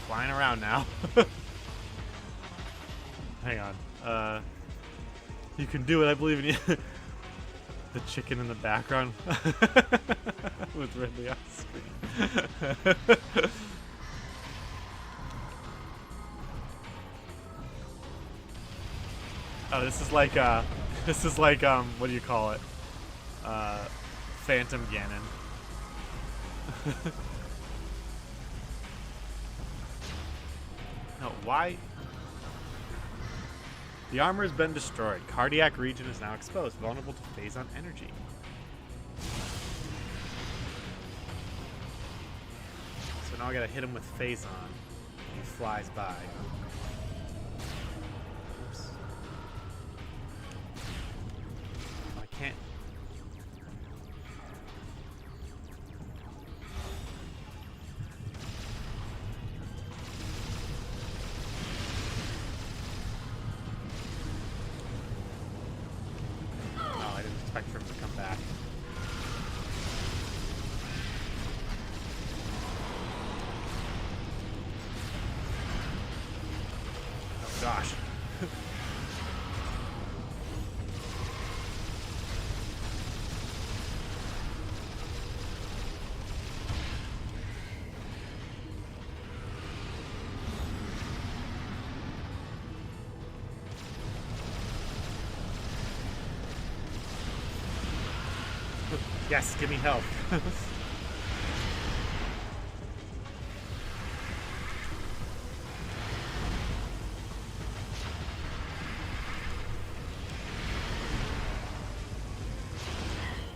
Flying around now. Hang on. You can do it. I believe in you. The chicken in the background with Ridley on screen. Oh, this is like what do you call it? Phantom Ganon. No, why? The armor has been destroyed. Cardiac region is now exposed, vulnerable to phase-on energy. So now I gotta hit him with phase-on. He flies by. Oops. I can't. Expect for him to come back. Oh gosh. Yes, give me health.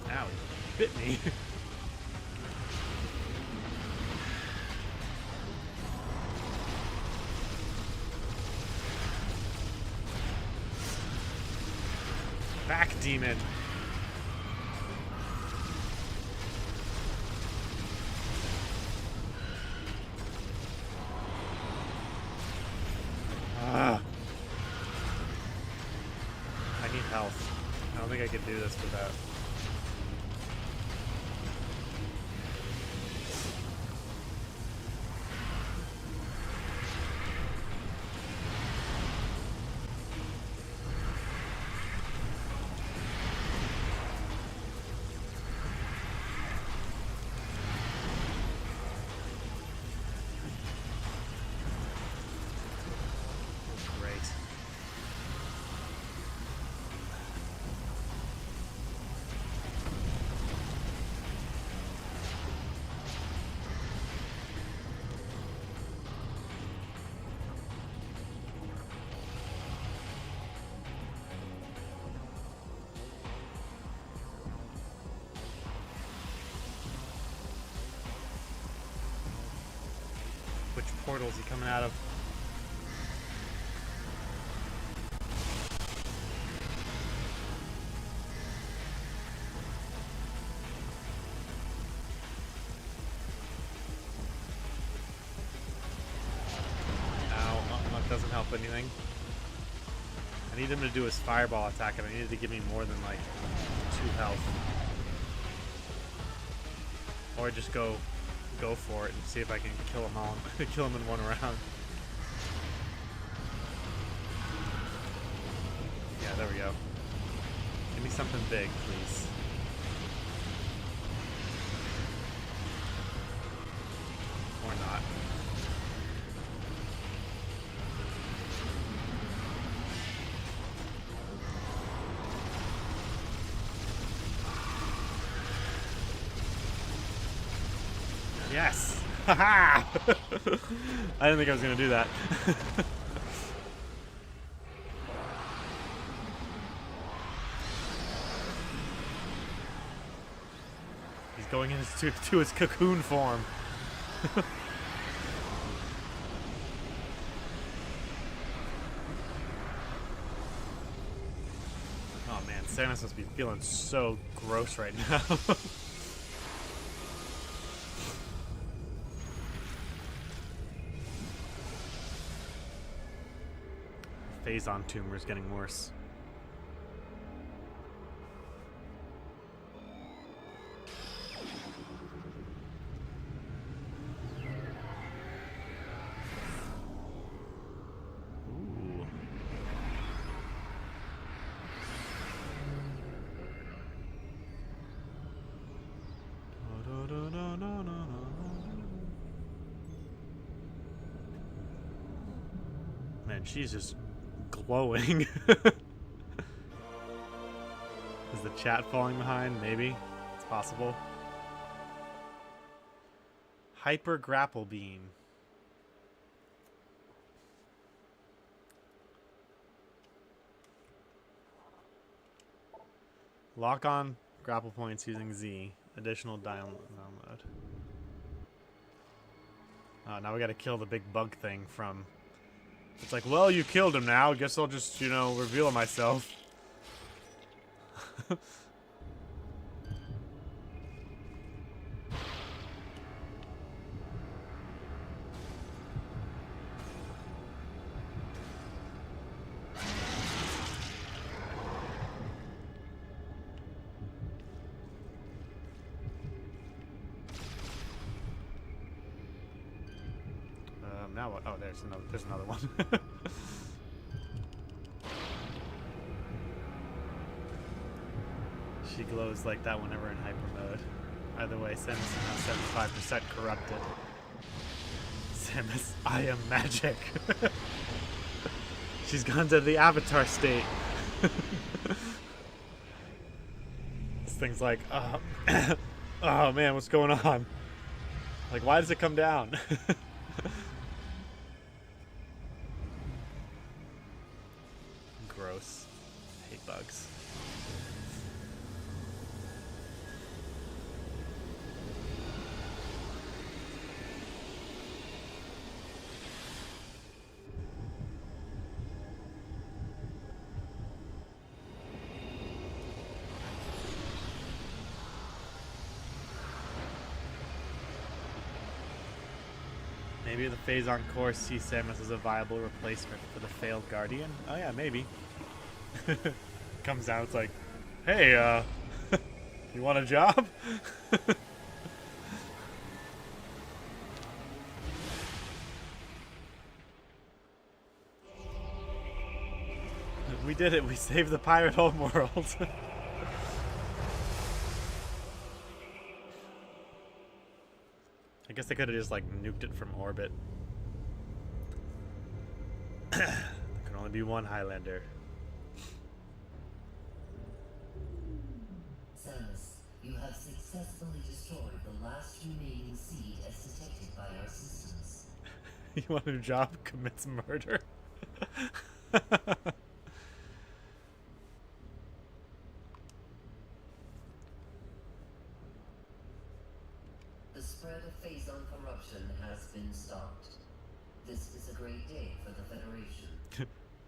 Ow, he bit me. Back, demon. I need health. I don't think I can do this without. Which portal is he coming out of? Doesn't help anything. I need him to do his fireball attack, and I needed to give me more than like 2 health. Or just go for it and see if I can kill him all, kill him in one round. Yeah, there we go. Give me something big, please. Or not. Yes! Haha! I didn't think I was gonna do that. He's going into his cocoon form. Oh man, Samus must be feeling so gross right now. Phazon tumor is getting worse. Ooh. Man, she's just glowing. Is the chat falling behind? Maybe. It's possible. Hyper Grapple Beam. Lock on grapple points using Z. Additional download. Oh, now we gotta kill the big bug thing from... It's like, well, you killed him now. Guess I'll just, you know, reveal myself. Now what? Oh, there's another one. She glows like that whenever in hyper mode. Either way, Samus is now 75% corrupted. Samus, I am magic. She's gone to the avatar state. This thing's like, oh man, what's going on? Like, why does it come down? Gross. Hate bugs. Maybe the Phazon core sees Samus as a viable replacement for the failed Guardian? Oh yeah, maybe. Comes out, it's like, hey, you want a job? We did it, we saved the Pirate Homeworld. I guess they could have just, like, nuked it from orbit. There can only be one Highlander. Samus, you have successfully destroyed the last remaining seed as detected by our systems. You want a job? Commits murder. The spread of Phazon corruption has been stopped. This is a great day for the Federation.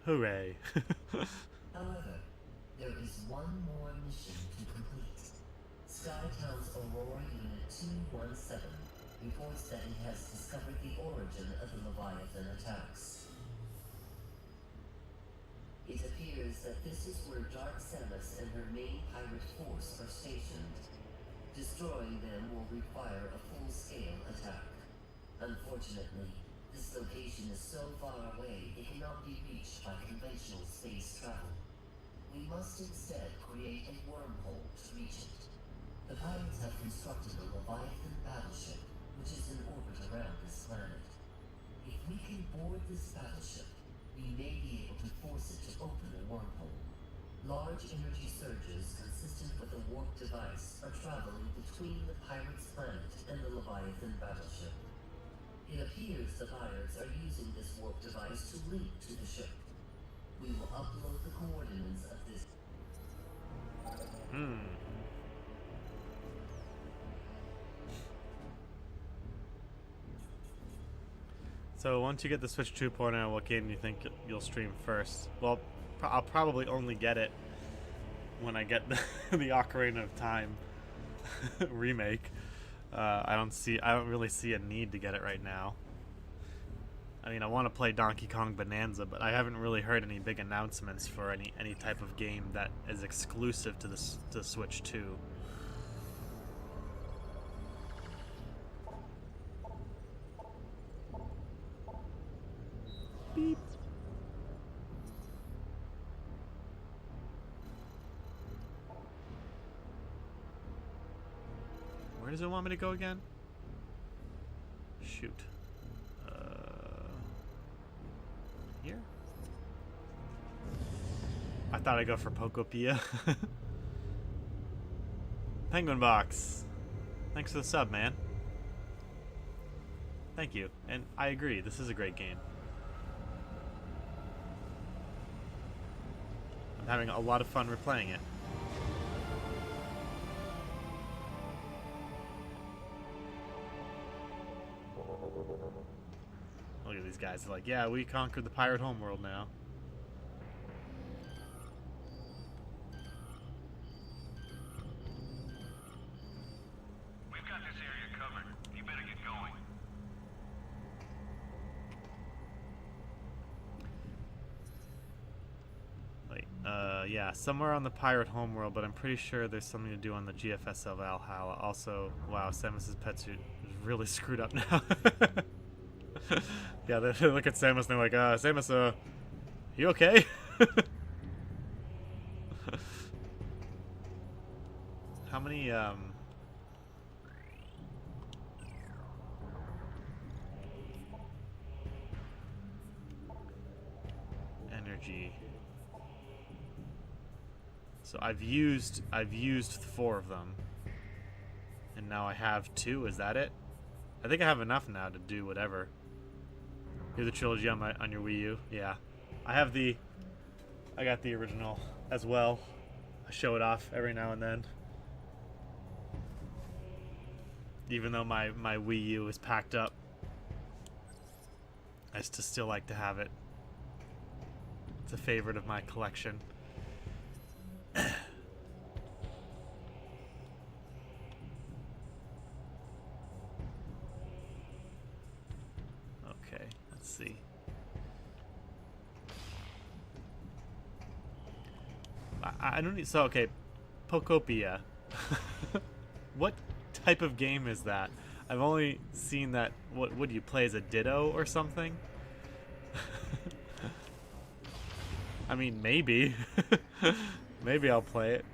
Hooray. However, there is one more mission to complete. Skytown's Aurora Unit 217 reports that it has discovered the origin of the Leviathan attacks. It appears that this is where Dark Samus and her main pirate force are stationed. Destroying them will require a full-scale attack. Unfortunately, this location is so far away it cannot be reached by conventional space travel. We must instead create a wormhole to reach it. The pirates have constructed a Leviathan battleship, which is in orbit around this planet. If we can board this battleship, we may be able to force it to open a wormhole. Large energy surges consistent with a warp device are traveling between the pirates' planet and the Leviathan battleship. It appears the pirates are using this warp device to link to the ship. We will upload the coordinates of this. So once you get the Switch 2.0, what game do you think you'll stream first? Well, I'll probably only get it when I get the Ocarina of Time remake. I don't really see a need to get it right now. I mean, I want to play Donkey Kong Bonanza, but I haven't really heard any big announcements for any type of game that is exclusive to the Switch 2. Beep. Where does it want me to go again? Shoot. Here? I thought I'd go for Pokopia. Penguin Box. Thanks for the sub, man. Thank you. And I agree, this is a great game. I'm having a lot of fun replaying it. Look at these guys. They're like, yeah, we conquered the Pirate Homeworld now. We've got this area covered. You better get going. Wait, yeah, somewhere on the Pirate Homeworld, but I'm pretty sure there's something to do on the GFS of Valhalla. Also, wow, Samus's pet suit is really screwed up now. Yeah, they look at Samus and they're like, Samus, you okay? How many, energy. So I've used 4 of them. And now I have 2, is that it? I think I have enough now to do whatever. Do the trilogy on your Wii U. Yeah. I got the original as well. I show it off every now and then. Even though my Wii U is packed up, I still like to have it. It's a favorite of my collection. Okay, let's see. I don't need, so okay, Pokopia. What type of game is that? I've only seen that. What would you play as a Ditto or something? I mean, maybe. Maybe I'll play it.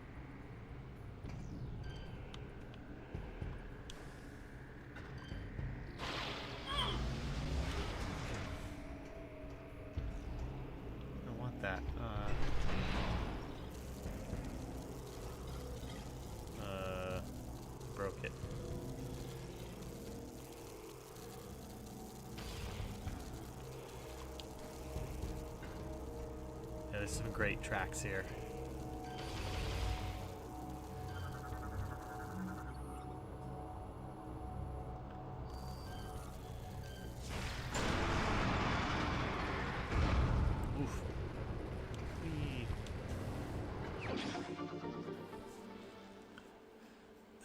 I want that. Broke it. Yeah, there's some great tracks here.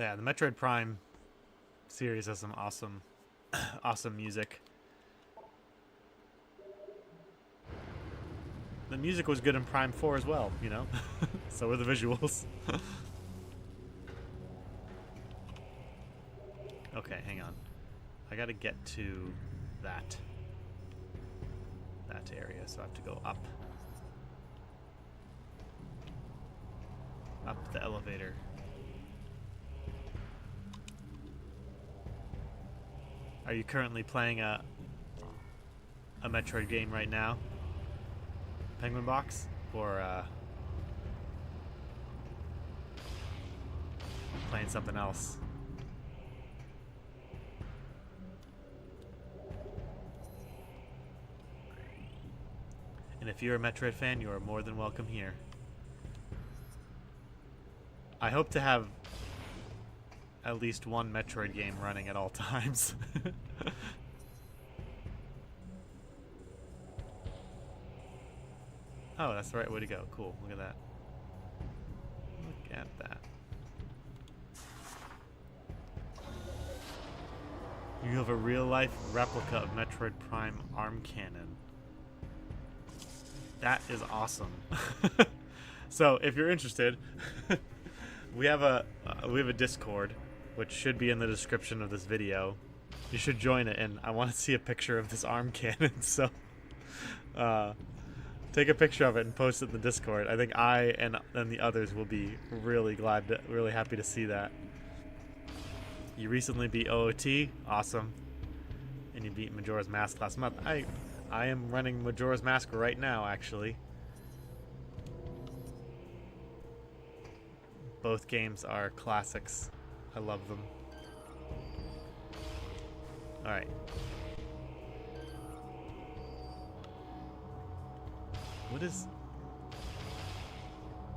Yeah, the Metroid Prime series has some awesome, awesome music. The music was good in Prime 4 as well, you know? So were the visuals. Okay, hang on. I gotta get to that area, so I have to go up. Up the elevator. Are you currently playing a Metroid game right now? Penguin Box? Or playing something else? And if you're a Metroid fan, you are more than welcome here. I hope to have at least one Metroid game running at all times. Oh, that's the right way to go. Cool. Look at that. Look at that. You have a real-life replica of Metroid Prime arm cannon. That is awesome. So, if you're interested, we have a Discord, which should be in the description of this video. You should join it, and I want to see a picture of this arm cannon. So, take a picture of it and post it in the Discord. I think I and the others will be really happy to see that. You recently beat OOT, awesome, and you beat Majora's Mask last month. I am running Majora's Mask right now, actually. Both games are classics. I love them. All right.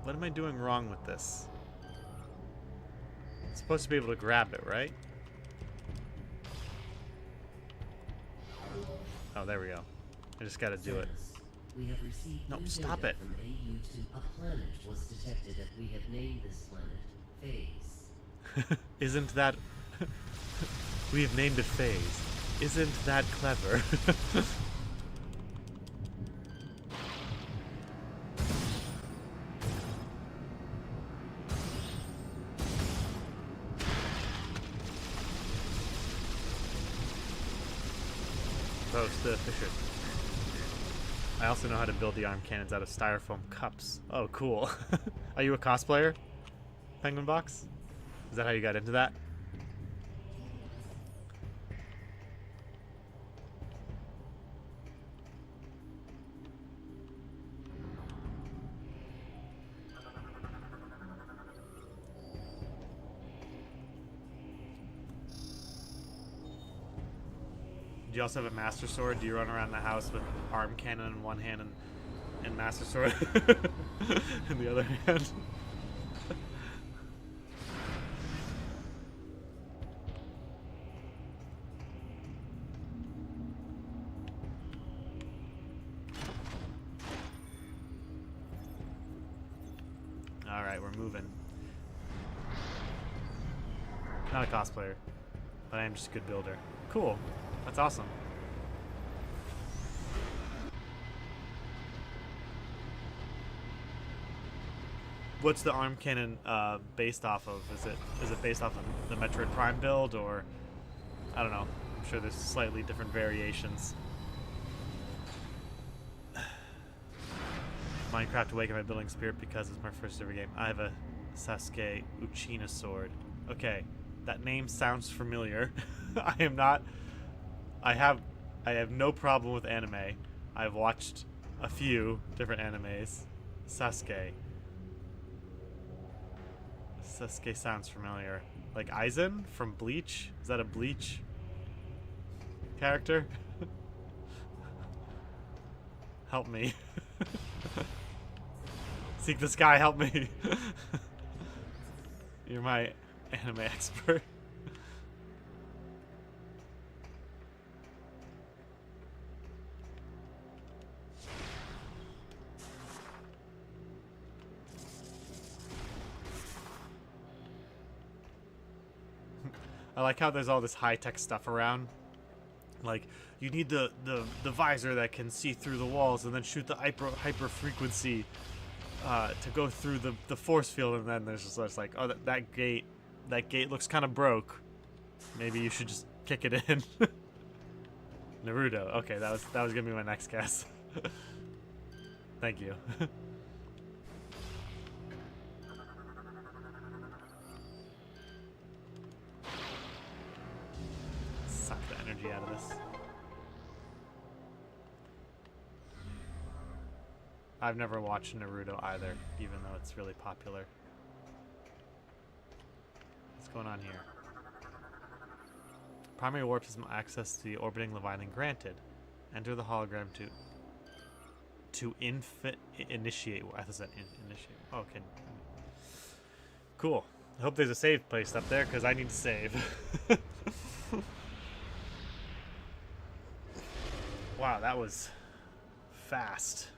What am I doing wrong with this? I'm supposed to be able to grab it, right? Oh, there we go. I just gotta do it. We have received No, new stop data it. From AU2. A planet was detected and we have named this planet Phase. Isn't that... We've named it Phase. Isn't that clever? Post the Fisher. I also know how to build the arm cannons out of styrofoam cups. Oh, cool. Are you a cosplayer, Penguin Box? Is that how you got into that? Do you also have a Master Sword? Do you run around the house with arm cannon in one hand and Master Sword in the other hand? Alright, we're moving. Not a cosplayer, but I am just a good builder. Cool. That's awesome. What's the arm cannon based off of? Is it based off of the Metroid Prime build, or I don't know. I'm sure there's slightly different variations. Minecraft Awaken My Building Spirit because it's my first ever game. I have a Sasuke Uchina sword. Okay, that name sounds familiar. I have no problem with anime. I've watched a few different animes. Sasuke sounds familiar. Like Aizen from Bleach? Is that a Bleach character? Help me. Seek the sky, help me. You're my anime expert. I like how there's all this high-tech stuff around. Like, you need the visor that can see through the walls and then shoot the hyper frequency to go through the force field, and then there's just like, oh, that gate looks kind of broke. Maybe you should just kick it in. Naruto. Okay, that was gonna be my next guess. Thank you. Suck the energy out of this. I've never watched Naruto either, even though it's really popular. What's going on here? Primary warp system access to the orbiting Leviathan granted. Enter the hologram to initiate. I thought it said initiate. Oh, okay. Cool. I hope there's a save place up there because I need to save. Wow, that was fast.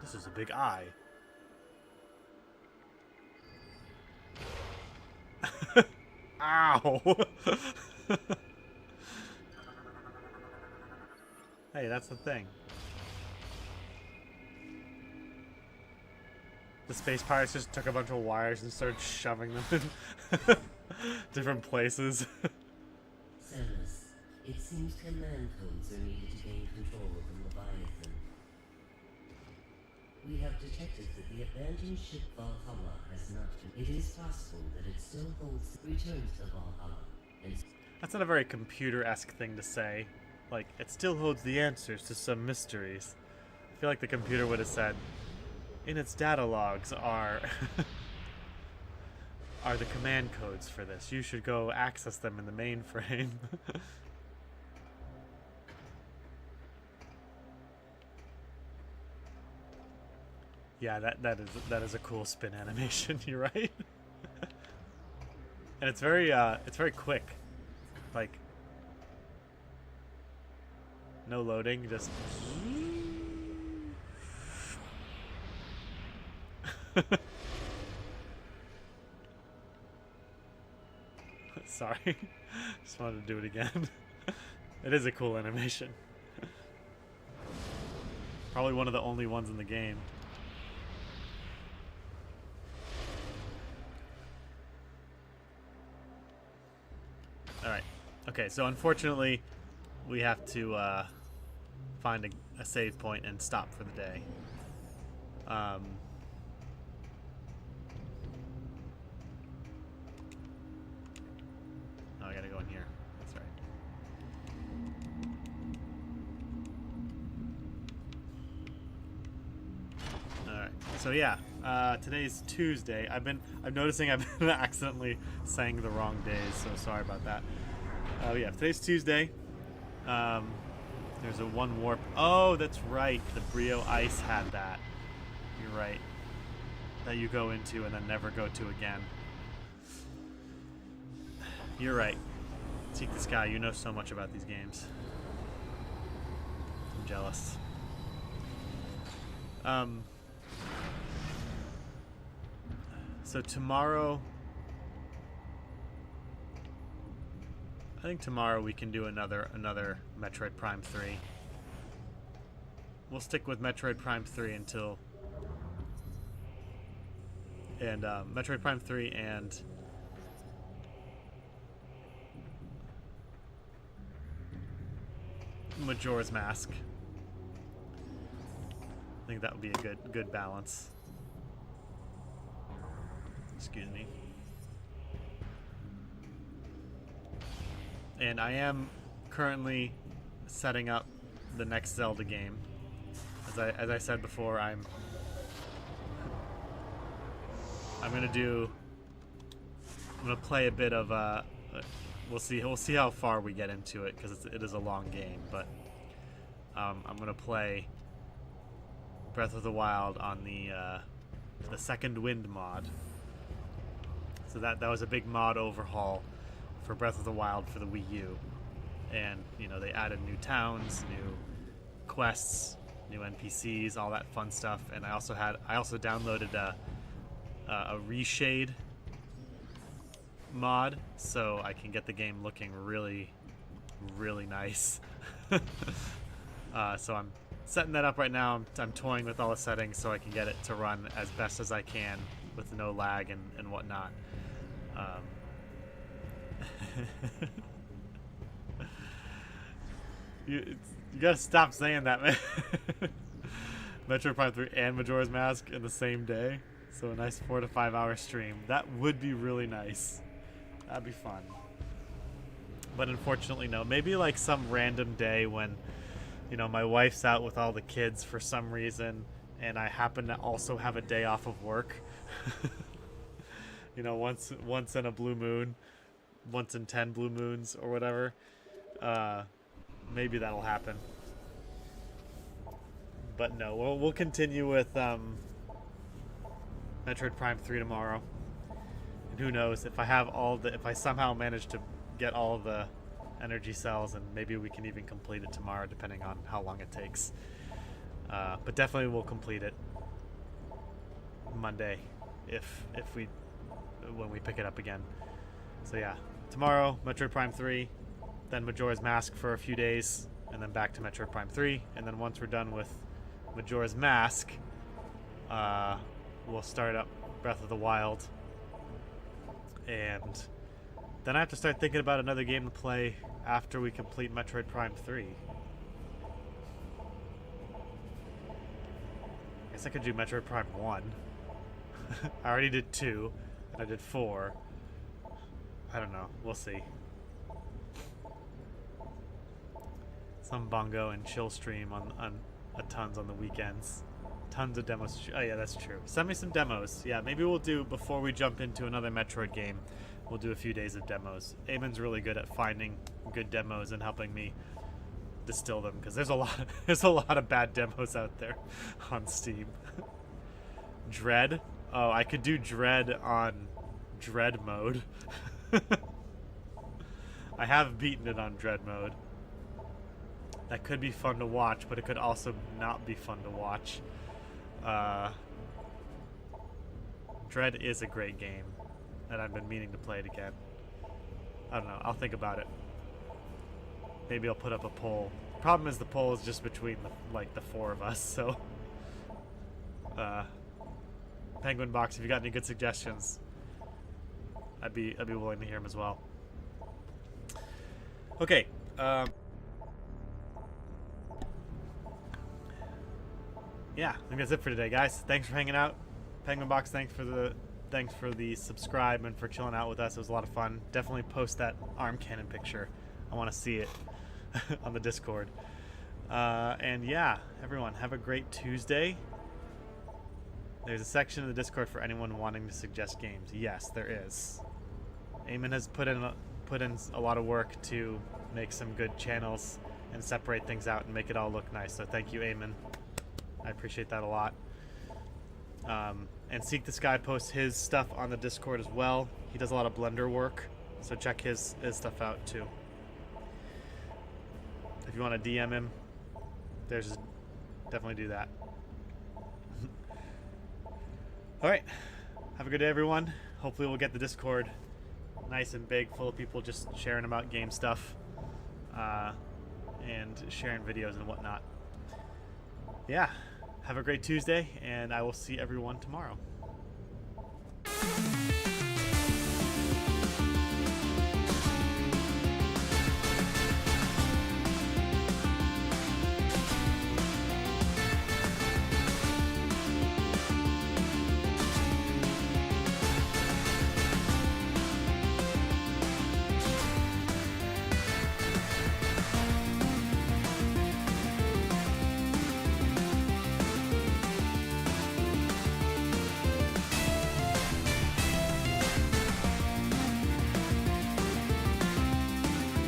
This is a big eye. Ow! Hey, that's the thing. The space pirates just took a bunch of wires and started shoving them in different places. Samus, it seems command codes are needed to gain control of the Leviathan. We have detected that the abandoned ship Valhalla has not been. It is possible that it still holds the return to Valhalla. And That's not a very computer-esque thing to say. Like, it still holds the answers to some mysteries. I feel like the computer would have said, in its data logs are the command codes for this. You should go access them in the mainframe. Yeah, that is a cool spin animation. You're right. And it's very quick. Like, no loading, just sorry. Just wanted to do it again. It is a cool animation. Probably one of the only ones in the game. Alright. Okay, so unfortunately, we have to find a save point and stop for the day. Oh, I gotta go in here. That's right. Alright, so yeah, today's Tuesday. I'm noticing I've been accidentally saying the wrong days, so sorry about that. Oh yeah, today's Tuesday. There's a one warp. Oh, that's right. The Brio Ice had that. You're right. That you go into and then never go to again. You're right. Seek the Sky, you know so much about these games. I'm jealous. So tomorrow, I think tomorrow we can do another Metroid Prime 3. We'll stick with Metroid Prime 3 until... And Metroid Prime 3 and... Majora's Mask. I think that would be a good balance. Excuse me. And I am currently setting up the next Zelda game. As I said before, I'm gonna play a bit of we'll see how far we get into it because it is a long game, but I'm gonna play Breath of the Wild on the Second Wind mod. So that was a big mod overhaul for Breath of the Wild for the Wii U, and you know they added new towns, new quests, new NPCs, all that fun stuff. And I also downloaded a reshade mod, so I can get the game looking really, really nice. So I'm setting that up right now. I'm toying with all the settings so I can get it to run as best as I can with no lag and whatnot. You gotta stop saying that, man. Metroid Prime 3 and Majora's Mask in the same day. So a nice 4 to 5 hour stream. That would be really nice. That'd be fun. But unfortunately, no. Maybe like some random day when, you know, my wife's out with all the kids for some reason, and I happen to also have a day off of work. You know, once in a blue moon, once in 10 blue moons or whatever. Maybe that'll happen. But no, we'll continue with Metroid Prime 3 tomorrow. And who knows, if I somehow manage to get all of the energy cells, and maybe we can even complete it tomorrow, depending on how long it takes. But definitely we'll complete it Monday when we pick it up again. So yeah, tomorrow Metroid Prime 3, then Majora's Mask for a few days, and then back to Metroid Prime 3, and then once we're done with Majora's Mask, we'll start up Breath of the Wild, and then I have to start thinking about another game to play after we complete Metroid Prime 3. I guess I could do Metroid Prime 1. I already did 2, and I did 4. I don't know. We'll see. Some bongo and chill stream on tons on the weekends. Tons of demos. Oh yeah, that's true. Send me some demos. Yeah, maybe we'll do, before we jump into another Metroid game, we'll do a few days of demos. Eamon's really good at finding good demos and helping me distill them, because there's a lot of bad demos out there on Steam. Dread? Oh, I could do Dread on Dread mode. I have beaten it on Dread mode. That could be fun to watch, but it could also not be fun to watch. Dread is a great game, and I've been meaning to play it again. I don't know. I'll think about it. Maybe I'll put up a poll. Problem is, the poll is just between the 4 of us. So, Penguin Box, if you got any good suggestions, I'd be willing to hear them as well. Okay. Yeah, I think that's it for today, guys. Thanks for hanging out. Penguin Box, thanks for the subscribe and for chilling out with us. It was a lot of fun. Definitely post that arm cannon picture. I want to see it on the Discord. And yeah, everyone, have a great Tuesday. There's a section in the Discord for anyone wanting to suggest games. Yes, there is. Eamon has put in a lot of work to make some good channels and separate things out and make it all look nice. So thank you, Eamon. I appreciate that a lot. And Seek the Sky posts his stuff on the Discord as well. He does a lot of Blender work, so check his stuff out too. If you want to DM him, definitely do that. All right, have a good day, everyone. Hopefully we'll get the Discord nice and big, full of people just sharing about game stuff and sharing videos and whatnot. Yeah, have a great Tuesday, and I will see everyone tomorrow.